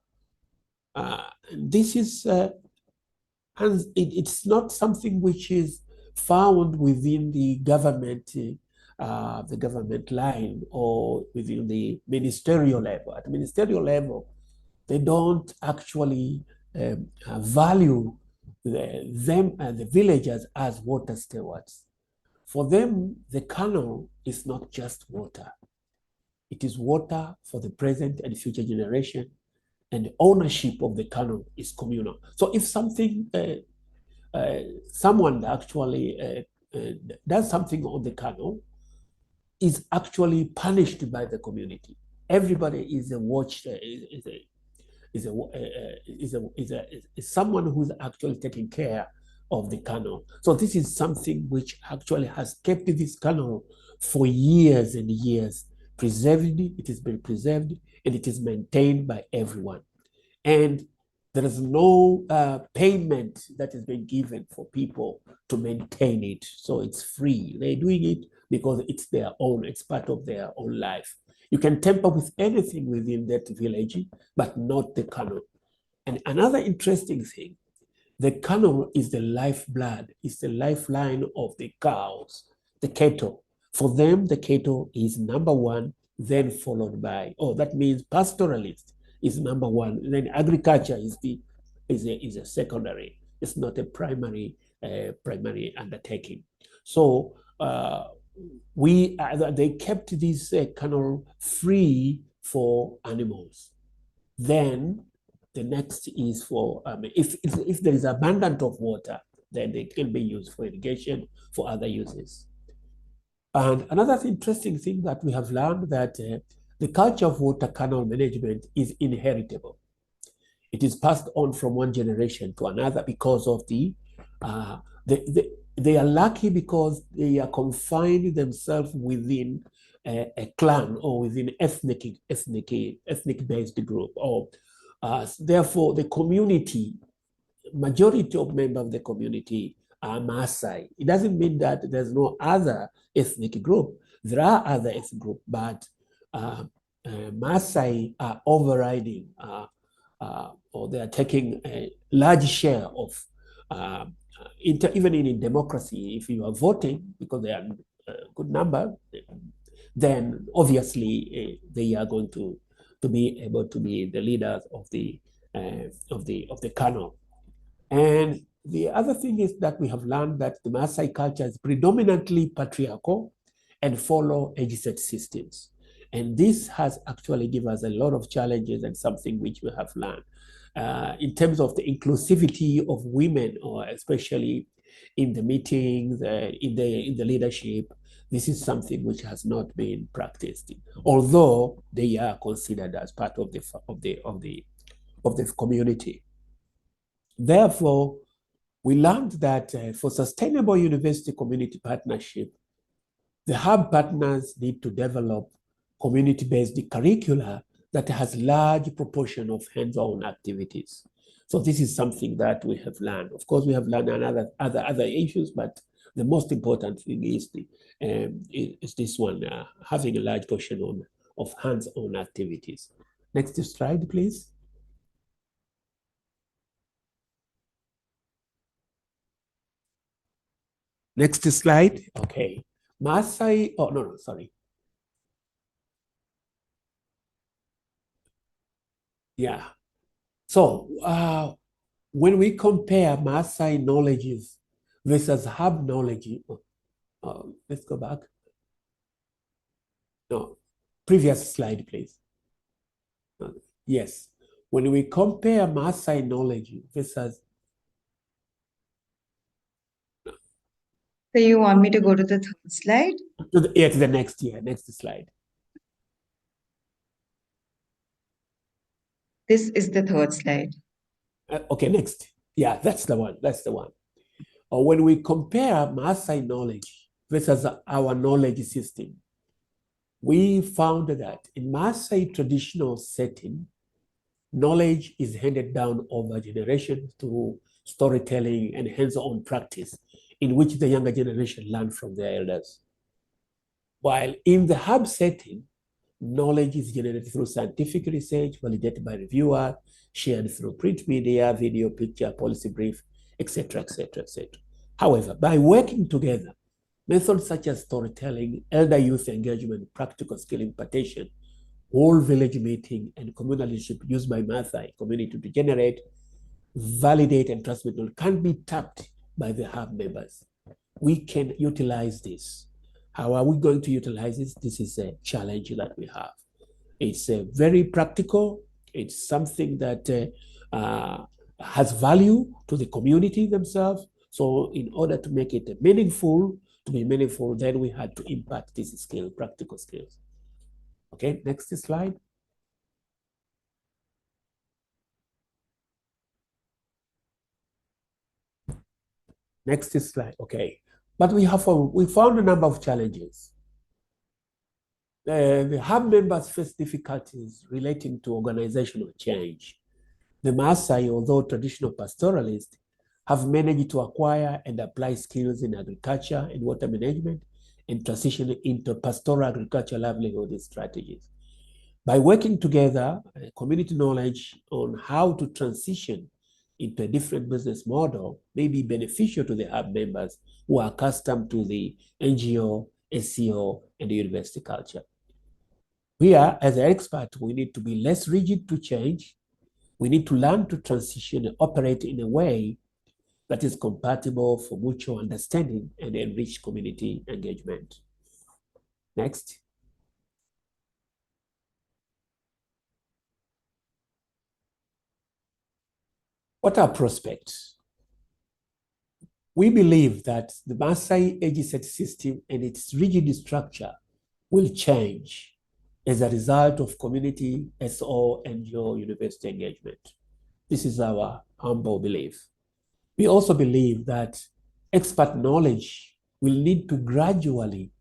This is, and it's not something which is found within the government line, or within the ministerial level. At ministerial level, they don't actually value the villagers as water stewards. For them, the canal is not just water. It is water for the present and future generation, and ownership of the canal is communal. So if someone actually does something on the canal, is actually punished by the community. Everybody is a watch, is someone who's actually taking care of the canal. So this is something which actually has kept this canal for years and years preserved. It has been preserved, and it is maintained by everyone. And There is no payment that is being given for people to maintain it. So it's free. They're doing it because it's their own, it's part of their own life. You can tamper with anything within that village, but not the canal. And another interesting thing, the canal is the lifeblood, it's the lifeline of the cows, the cattle. For them, the cattle is number one, then followed by, that means pastoralist is number one. Then agriculture is a secondary. It's not a primary undertaking. So they kept this canal free for animals. Then the next is for if there is abundance of water, then they can be used for irrigation, for other uses. And another interesting thing that we have learned that the culture of water canal management is inheritable. It is passed on from one generation to another because of they are lucky because they are confined themselves within a clan or within ethnic-based group. Or therefore, the community, majority of members of the community are Maasai. It doesn't mean that there's no other ethnic group. There are other ethnic groups, but Maasai are overriding or they are taking a large share of, even in democracy, if you are voting, because they are a good number, then obviously they are going to be able to be the leaders of the canal. And the other thing is that we have learned that the Maasai culture is predominantly patriarchal and follow age-set systems. And this has actually given us a lot of challenges and something which we have learned. In terms of the inclusivity of women, or especially in the meetings, in the leadership, this is something which has not been practiced, although they are considered as part of the community. Therefore, we learned that for sustainable university community partnership, the hub partners need to develop community-based curricula that has large proportion of hands-on activities. So this is something that we have learned. Of course, we have learned other issues, but the most important thing is this one, having a large portion of hands-on activities. Next slide, please. Next slide. Okay. Maasai, sorry. Yeah. So when we compare Maasai knowledges versus hub knowledge, let's go back. No, previous slide, please. Yes. When we compare Maasai knowledge versus... So you want me to go to the third slide? To the next slide. This is the third slide. Okay, next. Yeah, that's the one. When we compare Maasai knowledge versus our knowledge system, we found that in Maasai traditional setting, knowledge is handed down over generations through storytelling and hands-on practice in which the younger generation learn from their elders. While in the hub setting, knowledge is generated through scientific research, validated by reviewers, shared through print media, video, picture, policy brief, etc., etc., etc. However, by working together, methods such as storytelling, elder youth engagement, practical skill impartation, whole village meeting, and communal leadership used by Maasai community to generate, validate, and transmit knowledge can be tapped by the hub members. We can utilize this. How are we going to utilize this? This is a challenge that we have. It's very practical. It's something that has value to the community themselves. So in order to make it meaningful, then we had to impact this skill, practical skills. Okay, next slide. Next slide, okay. But we found a number of challenges. The hub members face difficulties relating to organizational change. The Maasai, although traditional pastoralists, have managed to acquire and apply skills in agriculture and water management and transition into pastoral agricultural livelihood strategies. By working together, community knowledge on how to transition into a different business model may be beneficial to the hub members who are accustomed to the NGO, SEO, and the university culture. We are, as an expert, we need to be less rigid to change. We need to learn to transition and operate in a way that is compatible for mutual understanding and enrich community engagement. Next. What are prospects? We believe that the Maasai age set system and its rigid structure will change as a result of community, SO, NGO, university engagement. This is our humble belief. We also believe that expert knowledge will need to gradually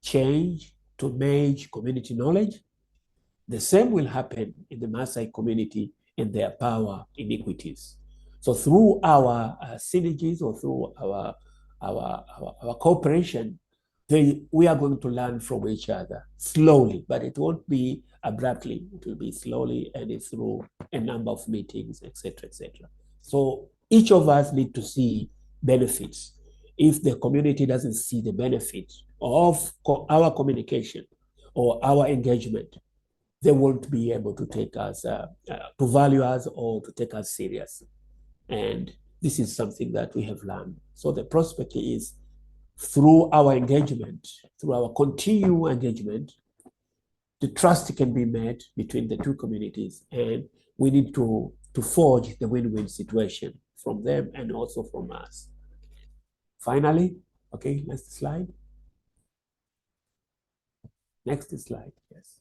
change to merge community knowledge. The same will happen in the Maasai community and their power inequities. So through our synergies or through our cooperation, we are going to learn from each other slowly, but it won't be abruptly. It will be slowly and through a number of meetings, etc., etc. So each of us need to see benefits. If the community doesn't see the benefits of our communication or our engagement, they won't be able to take us, to value us or to take us serious. And this is something that we have learned. So the prospect is through our engagement, through our continual engagement, the trust can be made between the two communities, and we need to forge the win-win situation from them and also from us. Finally, okay, next slide. Next slide, yes.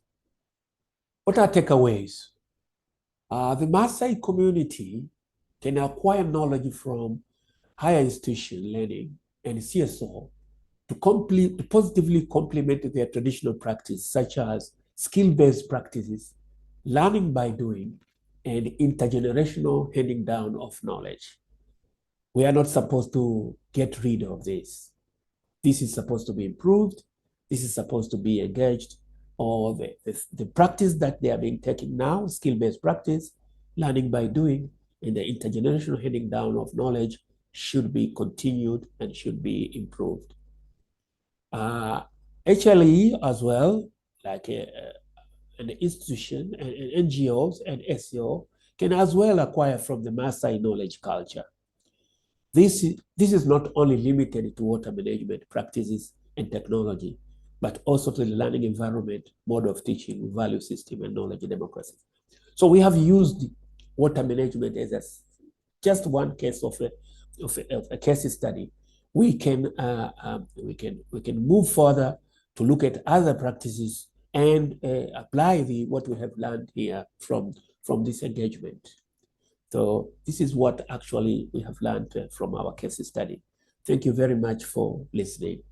What are takeaways? The Maasai community can acquire knowledge from higher institution learning and CSO to positively complement their traditional practice, such as skill-based practices, learning by doing, and intergenerational handing down of knowledge. We are not supposed to get rid of this. This is supposed to be improved. This is supposed to be engaged, or the practice that they are being taken now, skill-based practice, learning by doing, and the intergenerational handing down of knowledge should be continued and should be improved. HLE as well, like an institution and NGOs and SEO can as well acquire from the Maasai knowledge culture. This is not only limited to water management practices and technology, but also to the learning environment, mode of teaching, value system, and knowledge democracy. So we have used water management as just one case of a case study. We can move further to look at other practices and apply what we have learned here from this engagement. So this is what actually we have learned from our case study. Thank you very much for listening.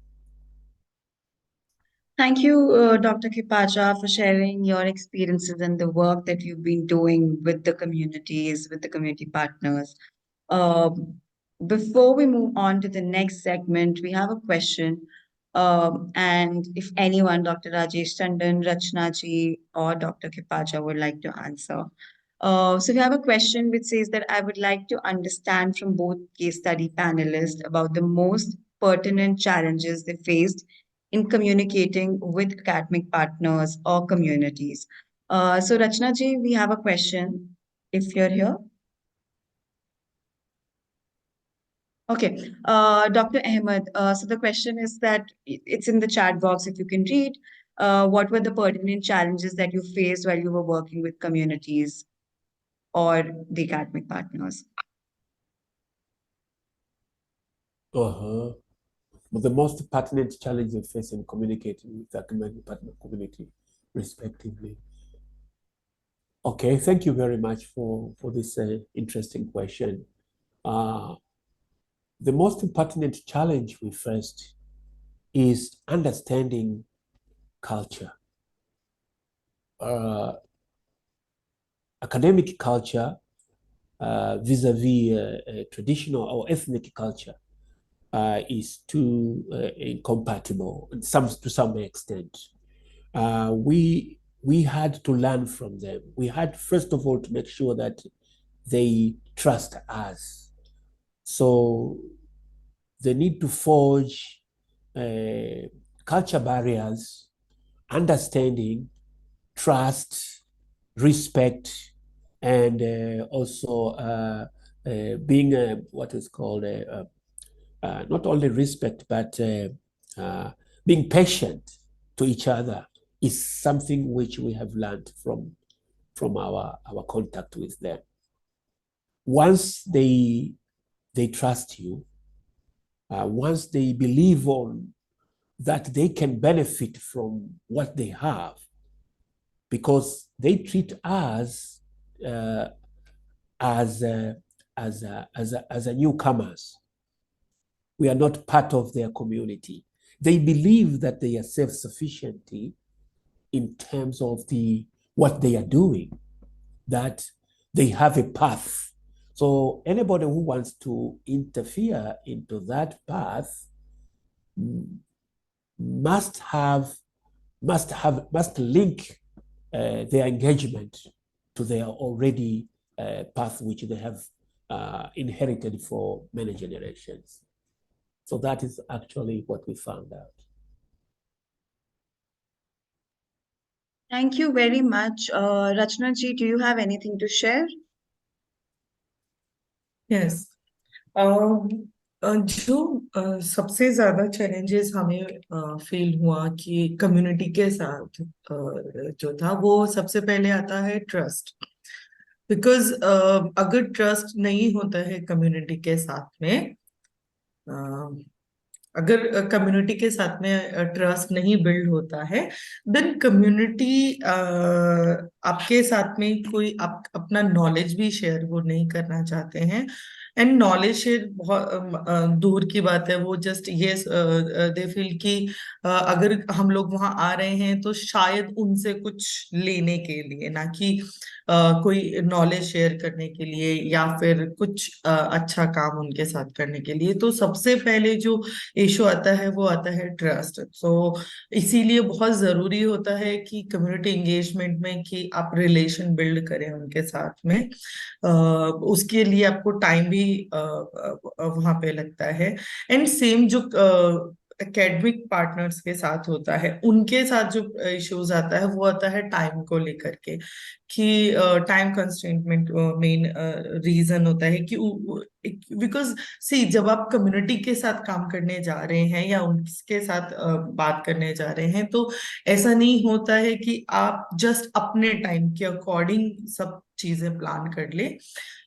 Thank you, Dr. Kipacha, for sharing your experiences and the work that you've been doing with the communities, with the community partners. Before we move on to the next segment, we have a question. And if anyone, Dr. Rajesh Tandon, Rachna ji, or Dr. Kipacha would like to answer. So we have a question which says that I would like to understand from both case study panelists about the most pertinent challenges they faced in communicating with academic partners or communities. So Rachna ji, we have a question if you're here. Okay, Dr. Ahmed, so the question is that it's in the chat box if you can read. What were the pertinent challenges that you faced while you were working with communities or the academic partners? But the most pertinent challenge we face in communicating with the academic partner community, respectively. Okay, thank you very much for this interesting question. The most pertinent challenge we faced is understanding culture. Academic culture vis-a-vis traditional or ethnic culture is too incompatible to some extent. We had to learn from them. We had, first of all, to make sure that they trust us. So they need to forge culture barriers, understanding, trust, respect, and also being what is called not only respect, but being patient to each other is something which we have learned from our contact with them. Once they trust you, once they believe on that they can benefit from what they have, because they treat us as newcomers. We are not part of their community. They believe that they are self-sufficient in terms of what they are doing, that they have a path. So anybody who wants to interfere into that path must link their engagement to their already path which they have inherited for many generations. So that is actually what we found out. Thank you very much. Rachna ji, do you have anything to share? Yes. जो सबसे ज्यादा challenges हमें feel हुआ कि community के साथ जो था वो सबसे पहले आता है ट्रस्ट, बिकॉज अगर ट्रस्ट नहीं होता है कम्युनिटी के साथ में, अगर कम्युनिटी के साथ में ट्रस्ट नहीं बिल्ड होता है, देन कम्युनिटी आपके साथ में कोई अपना नॉलेज भी शेयर वो नहीं करना चाहते हैं। एंड नॉलेज शेयर बहुत दूर की बात है, वो जस्ट ये दे फील कि अगर हम लोग वहां आ रहे हैं तो शायद उनसे कुछ लेने के लिए, ना कि कोई नॉलेज शेयर करने के लिए या फिर कुछ अच्छा काम उनके साथ करने के लिए। तो सबसे पहले जो इशू आता है वो आता है ट्रस्ट। सो इसीलिए बहुत जरूरी होता है कि कम्युनिटी एंगेजमेंट में कि आप रिलेशन बिल्ड करें उनके साथ में। उसके लिए आपको टाइम भी वहां पे लगता है। एंड सेम जो एकेडमिक पार्टनर्स के साथ होता है, उनके साथ जो इश्यूज आता है वो आता है टाइम को लेकर के, कि टाइम कंस्ट्रेंट मेन रीजन होता है कि बिकॉज सी जब आप कम्युनिटी के साथ काम करने जा रहे हैं या उनके साथ बात करने जा रहे हैं, तो ऐसा नहीं होता है कि आप जस्ट अपने टाइम के अकॉर्डिंग सब चीजें प्लान कर ले।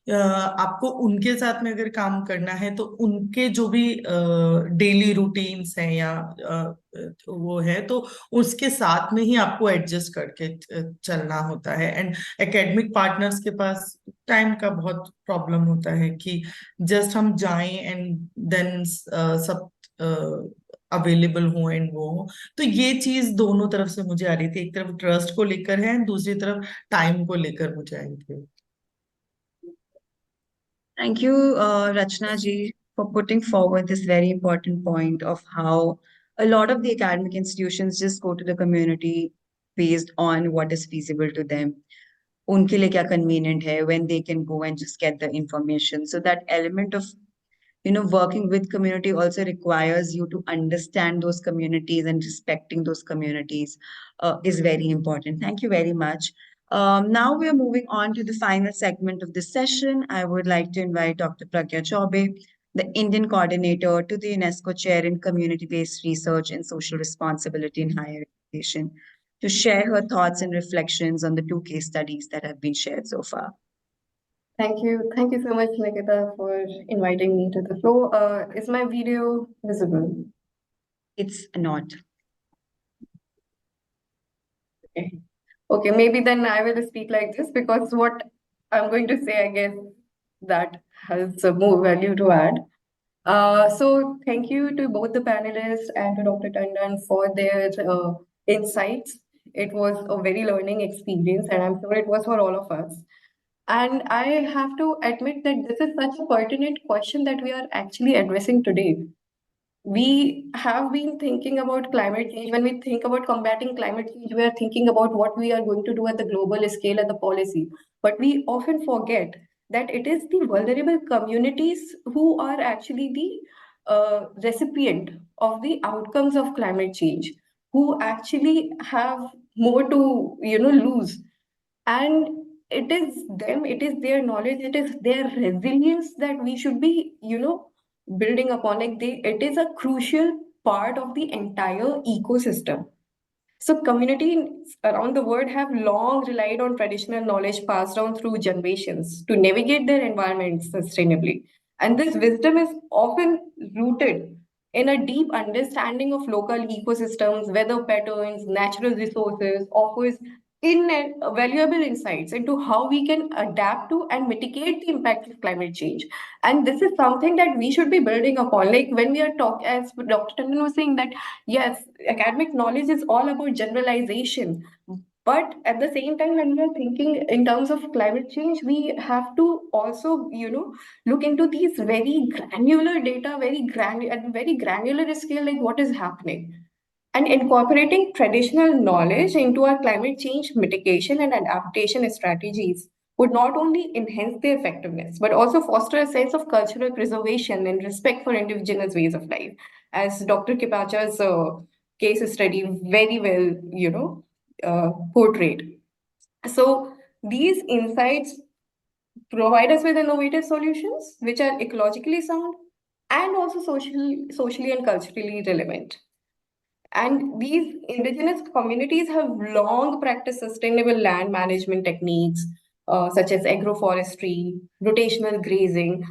आपको उनके साथ में अगर काम करना है तो उनके जो भी डेली रूटीन्स हैं या वो है, तो उसके साथ में ही आपको एडजस्ट करके चलना होता है। एंड एकेडमिक पार्टनर्स के पास टाइम का बहुत प्रॉब्लम होता है कि जस्ट हम जाएं एंड देन सब अवेलेबल हो एंड वो हो। तो ये चीज दोनों तरफ से मुझे आ रही थी, एक तरफ ट्रस्ट को लेकर है, दूसरी तरफ टाइम को लेकर मुझे आई थी। Thank you, Rachna ji, for putting forward this very important point of how a lot of the academic institutions just go to the community based on what is feasible to them. उनके लिए क्या convenient है, when they can go and just get the information. So that element of working with community also requires you to understand those communities and respecting those communities is very important. Thank you very much. Now we are moving on to the final segment of this session. I would like to invite Dr. Pragya Chaube, the Indian coordinator to the UNESCO Chair in Community-Based Research and Social Responsibility in Higher Education, to share her thoughts and reflections on the 2 case studies that have been shared so far. Thank you. Thank you so much, Nikita, for inviting me to the floor. Is my video visible? It's not. Okay. Okay, maybe then I will speak like this, because what I'm going to say, I guess, that has more value to add. So thank you to both the panelists and to Dr. Tandon for their insights. It was a very learning experience, and I'm sure it was for all of us. And I have to admit that this is such a pertinent question that we are actually addressing today. We have been thinking about climate change. When we think about combating climate change, we are thinking about what we are going to do at the global scale and the policy. But we often forget that it is the vulnerable communities who are actually the recipient of the outcomes of climate change, who actually have more to lose. And it is them, it is their knowledge, it is their resilience that we should be building upon. Like it is a crucial part of the entire ecosystem. So communities around the world have long relied on traditional knowledge passed down through generations to navigate their environments sustainably. And this wisdom is often rooted in a deep understanding of local ecosystems, weather patterns, natural resources, offers invaluable insights into how we can adapt to and mitigate the impact of climate change. And this is something that we should be building upon. Like when we are talking, as Dr. Tandon was saying, that yes, academic knowledge is all about generalization. But at the same time, when we are thinking in terms of climate change, we have to also, look into these very granular data, at very granular scale, like what is happening. And incorporating traditional knowledge into our climate change mitigation and adaptation strategies would not only enhance their effectiveness, but also foster a sense of cultural preservation and respect for indigenous ways of life. As Dr. Kipacha's case study very well, portrayed. So these insights provide us with innovative solutions which are ecologically sound and also socially and culturally relevant. And these indigenous communities have long practiced sustainable land management techniques, such as agroforestry, rotational grazing,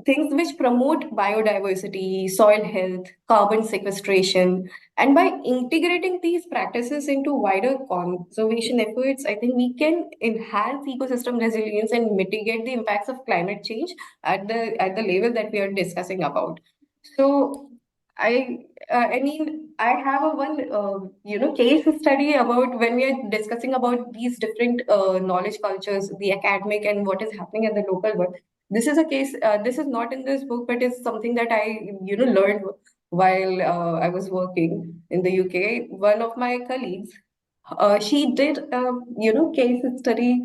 things which promote biodiversity, soil health, carbon sequestration. And by integrating these practices into wider conservation efforts, I think we can enhance ecosystem resilience and mitigate the impacts of climate change at the level that we are discussing about. So I I mean, I have a one case study about when we are discussing about these different knowledge cultures, the academic and what is happening at the local one. This is a case. This is not in this book, but it's something that I learned while I was working in the UK. One of my colleagues, she did a case study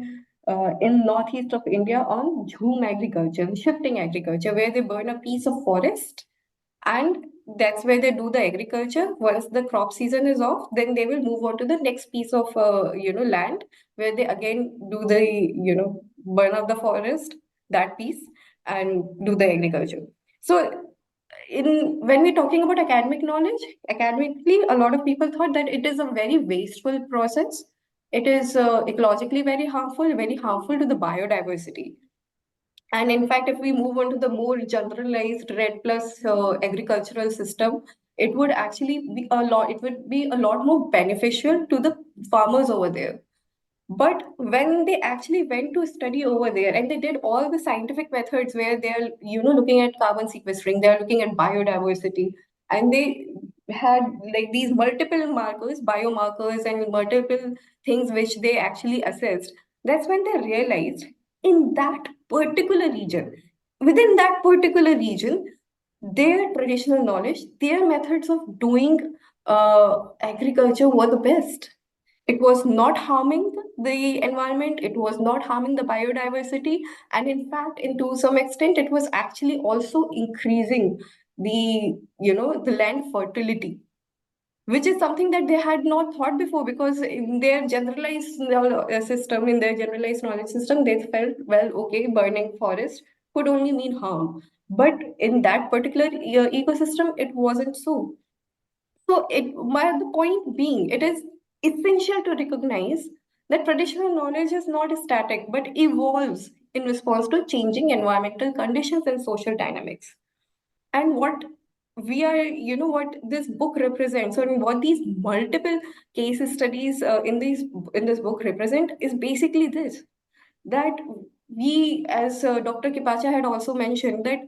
in northeast of India on jhum agriculture, shifting agriculture, where they burn a piece of forest, and that's where they do the agriculture. Once the crop season is off, then they will move on to the next piece of land, where they again do the burn up the forest, that piece, and do the agriculture. So in when we're talking about academic knowledge, academically a lot of people thought that it is a very wasteful process. It is ecologically very harmful to the biodiversity. And in fact, if we move on to the more generalized RED plus agricultural system, it would actually be a lot, it would be a lot more beneficial to the farmers over there. But when they actually went to study over there and they did all the scientific methods where they're, looking at carbon sequestering, they're looking at biodiversity, and they had like these multiple markers, biomarkers, and multiple things which they actually assessed, that's when they realized in that particular region, within that particular region, their traditional knowledge, their methods of doing agriculture were the best. It was not harming the environment, it was not harming the biodiversity, and in fact, into some extent, it was actually also increasing the land fertility, which is something that they had not thought before, because in their generalized system, in their generalized knowledge system, they felt, well, okay, burning forest could only mean harm. But in that particular ecosystem, it wasn't so. So the point being, it is essential to recognize that traditional knowledge is not static but evolves in response to changing environmental conditions and social dynamics. And what we are, what this book represents, or what these multiple case studies in this book represent, is basically this: that we, as Dr. Kipacha had also mentioned, that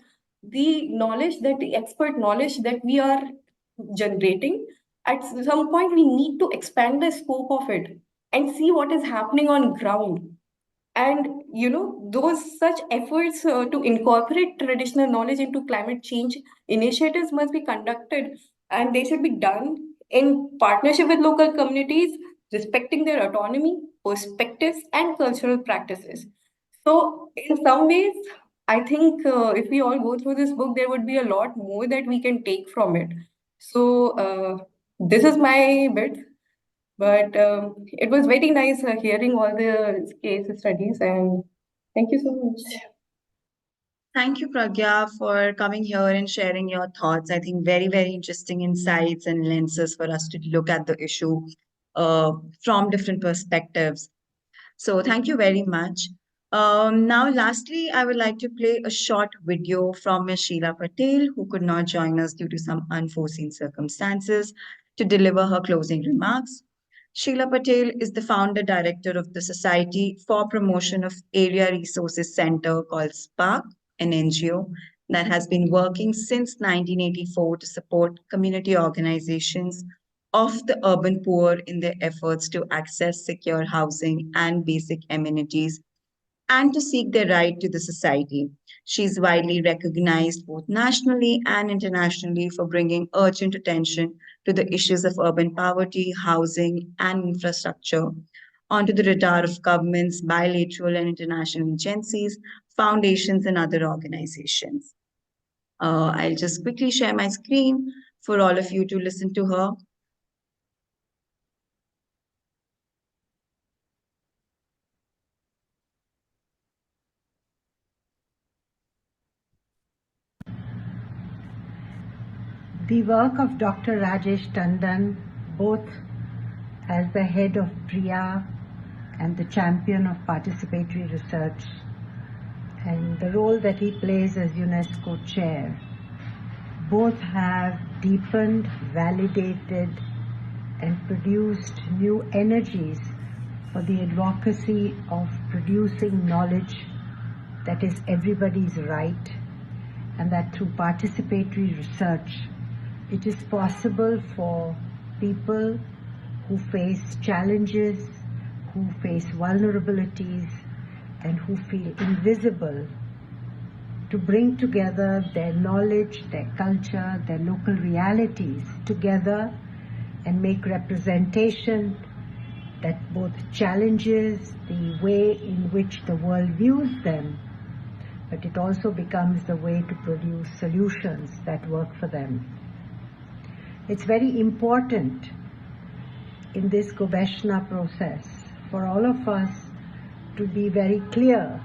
the expert knowledge that we are generating, at some point we need to expand the scope of it and see what is happening on ground. And those such efforts to incorporate traditional knowledge into climate change initiatives must be conducted, and they should be done in partnership with local communities, respecting their autonomy, perspectives, and cultural practices. So, in some ways, I think if we all go through this book, there would be a lot more that we can take from it. So, this is my bit. But it was very nice hearing all the case studies, and thank you so much. Thank you, Pragya, for coming here and sharing your thoughts. I think very, very interesting insights and lenses for us to look at the issue uh, from different perspectives. So thank you very much. Now, lastly, I would like to play a short video from Ms. Sheila Patel, who could not join us due to some unforeseen circumstances, to deliver her closing remarks. Sheila Patel is the founder director of the Society for Promotion of Area Resources Center called SPARK, an NGO that has been working since 1984 to support community organizations of the urban poor in their efforts to access secure housing and basic amenities and to seek their right to the society. She is widely recognized both nationally and internationally for bringing urgent attention to the issues of urban poverty, housing, and infrastructure onto the radar of governments, bilateral and international agencies, foundations, and other organizations. I'll just quickly share my screen for all of you to listen to her. The work of Dr. Rajesh Tandon, both as the head of PRIA and the champion of participatory research, and the role that he plays as UNESCO chair, both have deepened, validated, and produced new energies for the advocacy of producing knowledge that is everybody's right, and that through participatory research, it is possible for people who face challenges, who face vulnerabilities, and who feel invisible to bring together their knowledge, their culture, their local realities together and make representation that both challenges the way in which the world views them, but it also becomes the way to produce solutions that work for them. It's very important in this Gobeshona process for all of us to be very clear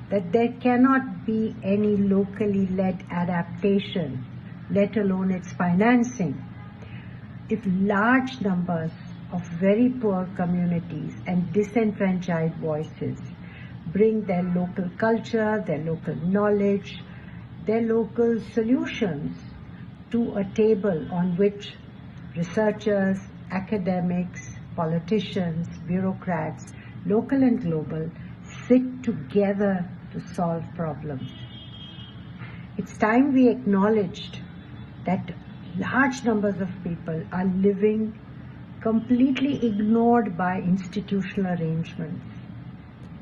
that there cannot be any locally led adaptation, let alone its financing, if large numbers of very poor communities and disenfranchised voices bring their local culture, their local knowledge, their local solutions to a table on which researchers, academics, politicians, bureaucrats, local and global, sit together to solve problems. It's time we acknowledged that large numbers of people are living completely ignored by institutional arrangements.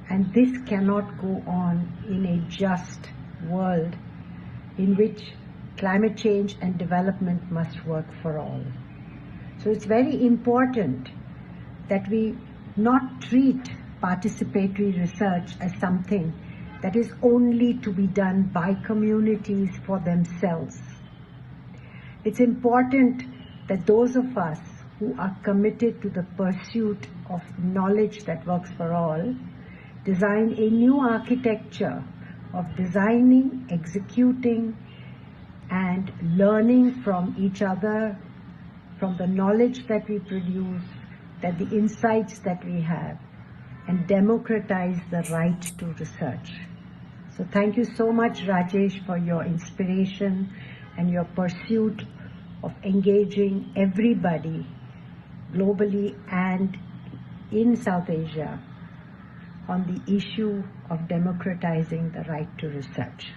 And this cannot go on in a just world in which climate change and development must work for all. So it's very important that we not treat participatory research as something that is only to be done by communities for themselves. It's important that those of us who are committed to the pursuit of knowledge that works for all design a new architecture of designing, executing, and learning from each other, from the knowledge that we produce, that the insights that we have, and democratize the right to research. So thank you so much, Rajesh, for your inspiration and your pursuit of engaging everybody globally and in South Asia on the issue of democratizing the right to research.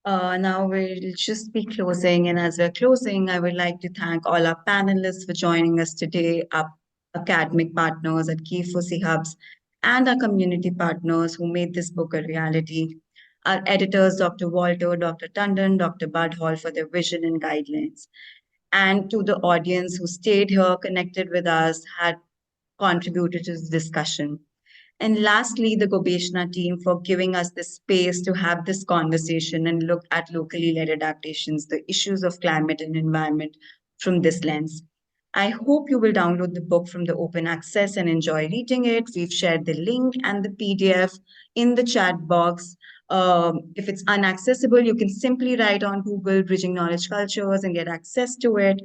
Now we'll just be closing, and as we're closing, I would like to thank all our panelists for joining us today, our academic partners at Key Fusi Hubs, and our community partners who made this book a reality. Our editors, Dr. Walter, Dr. Tandon, Dr. Budhall, for their vision and guidelines. And to the audience who stayed here, connected with us, had contributed to this discussion. And lastly, the Gobeshona team for giving us the space to have this conversation and look at locally led adaptations, the issues of climate and environment from this lens. I hope you will download the book from the open access and enjoy reading it. We've shared the link and the PDF in the chat box. If it's unaccessible, you can simply write on Google Bridging Knowledge Cultures and get access to it.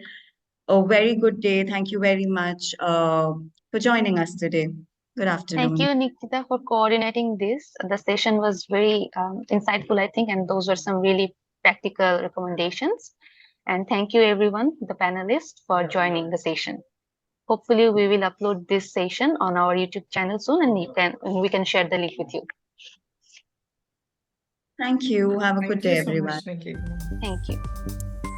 A very good day. Thank you very much for joining us today. Good Thank afternoon. you, Nikita, for coordinating this. The session was very insightful, I think, and those were some really practical recommendations. And thank you, everyone, the panelists, for joining the session. Hopefully, we will upload this session on our YouTube channel soon, and we can share the link with you. Thank you. Have a Thank good day, you so everyone. much, Nikita. Thank you.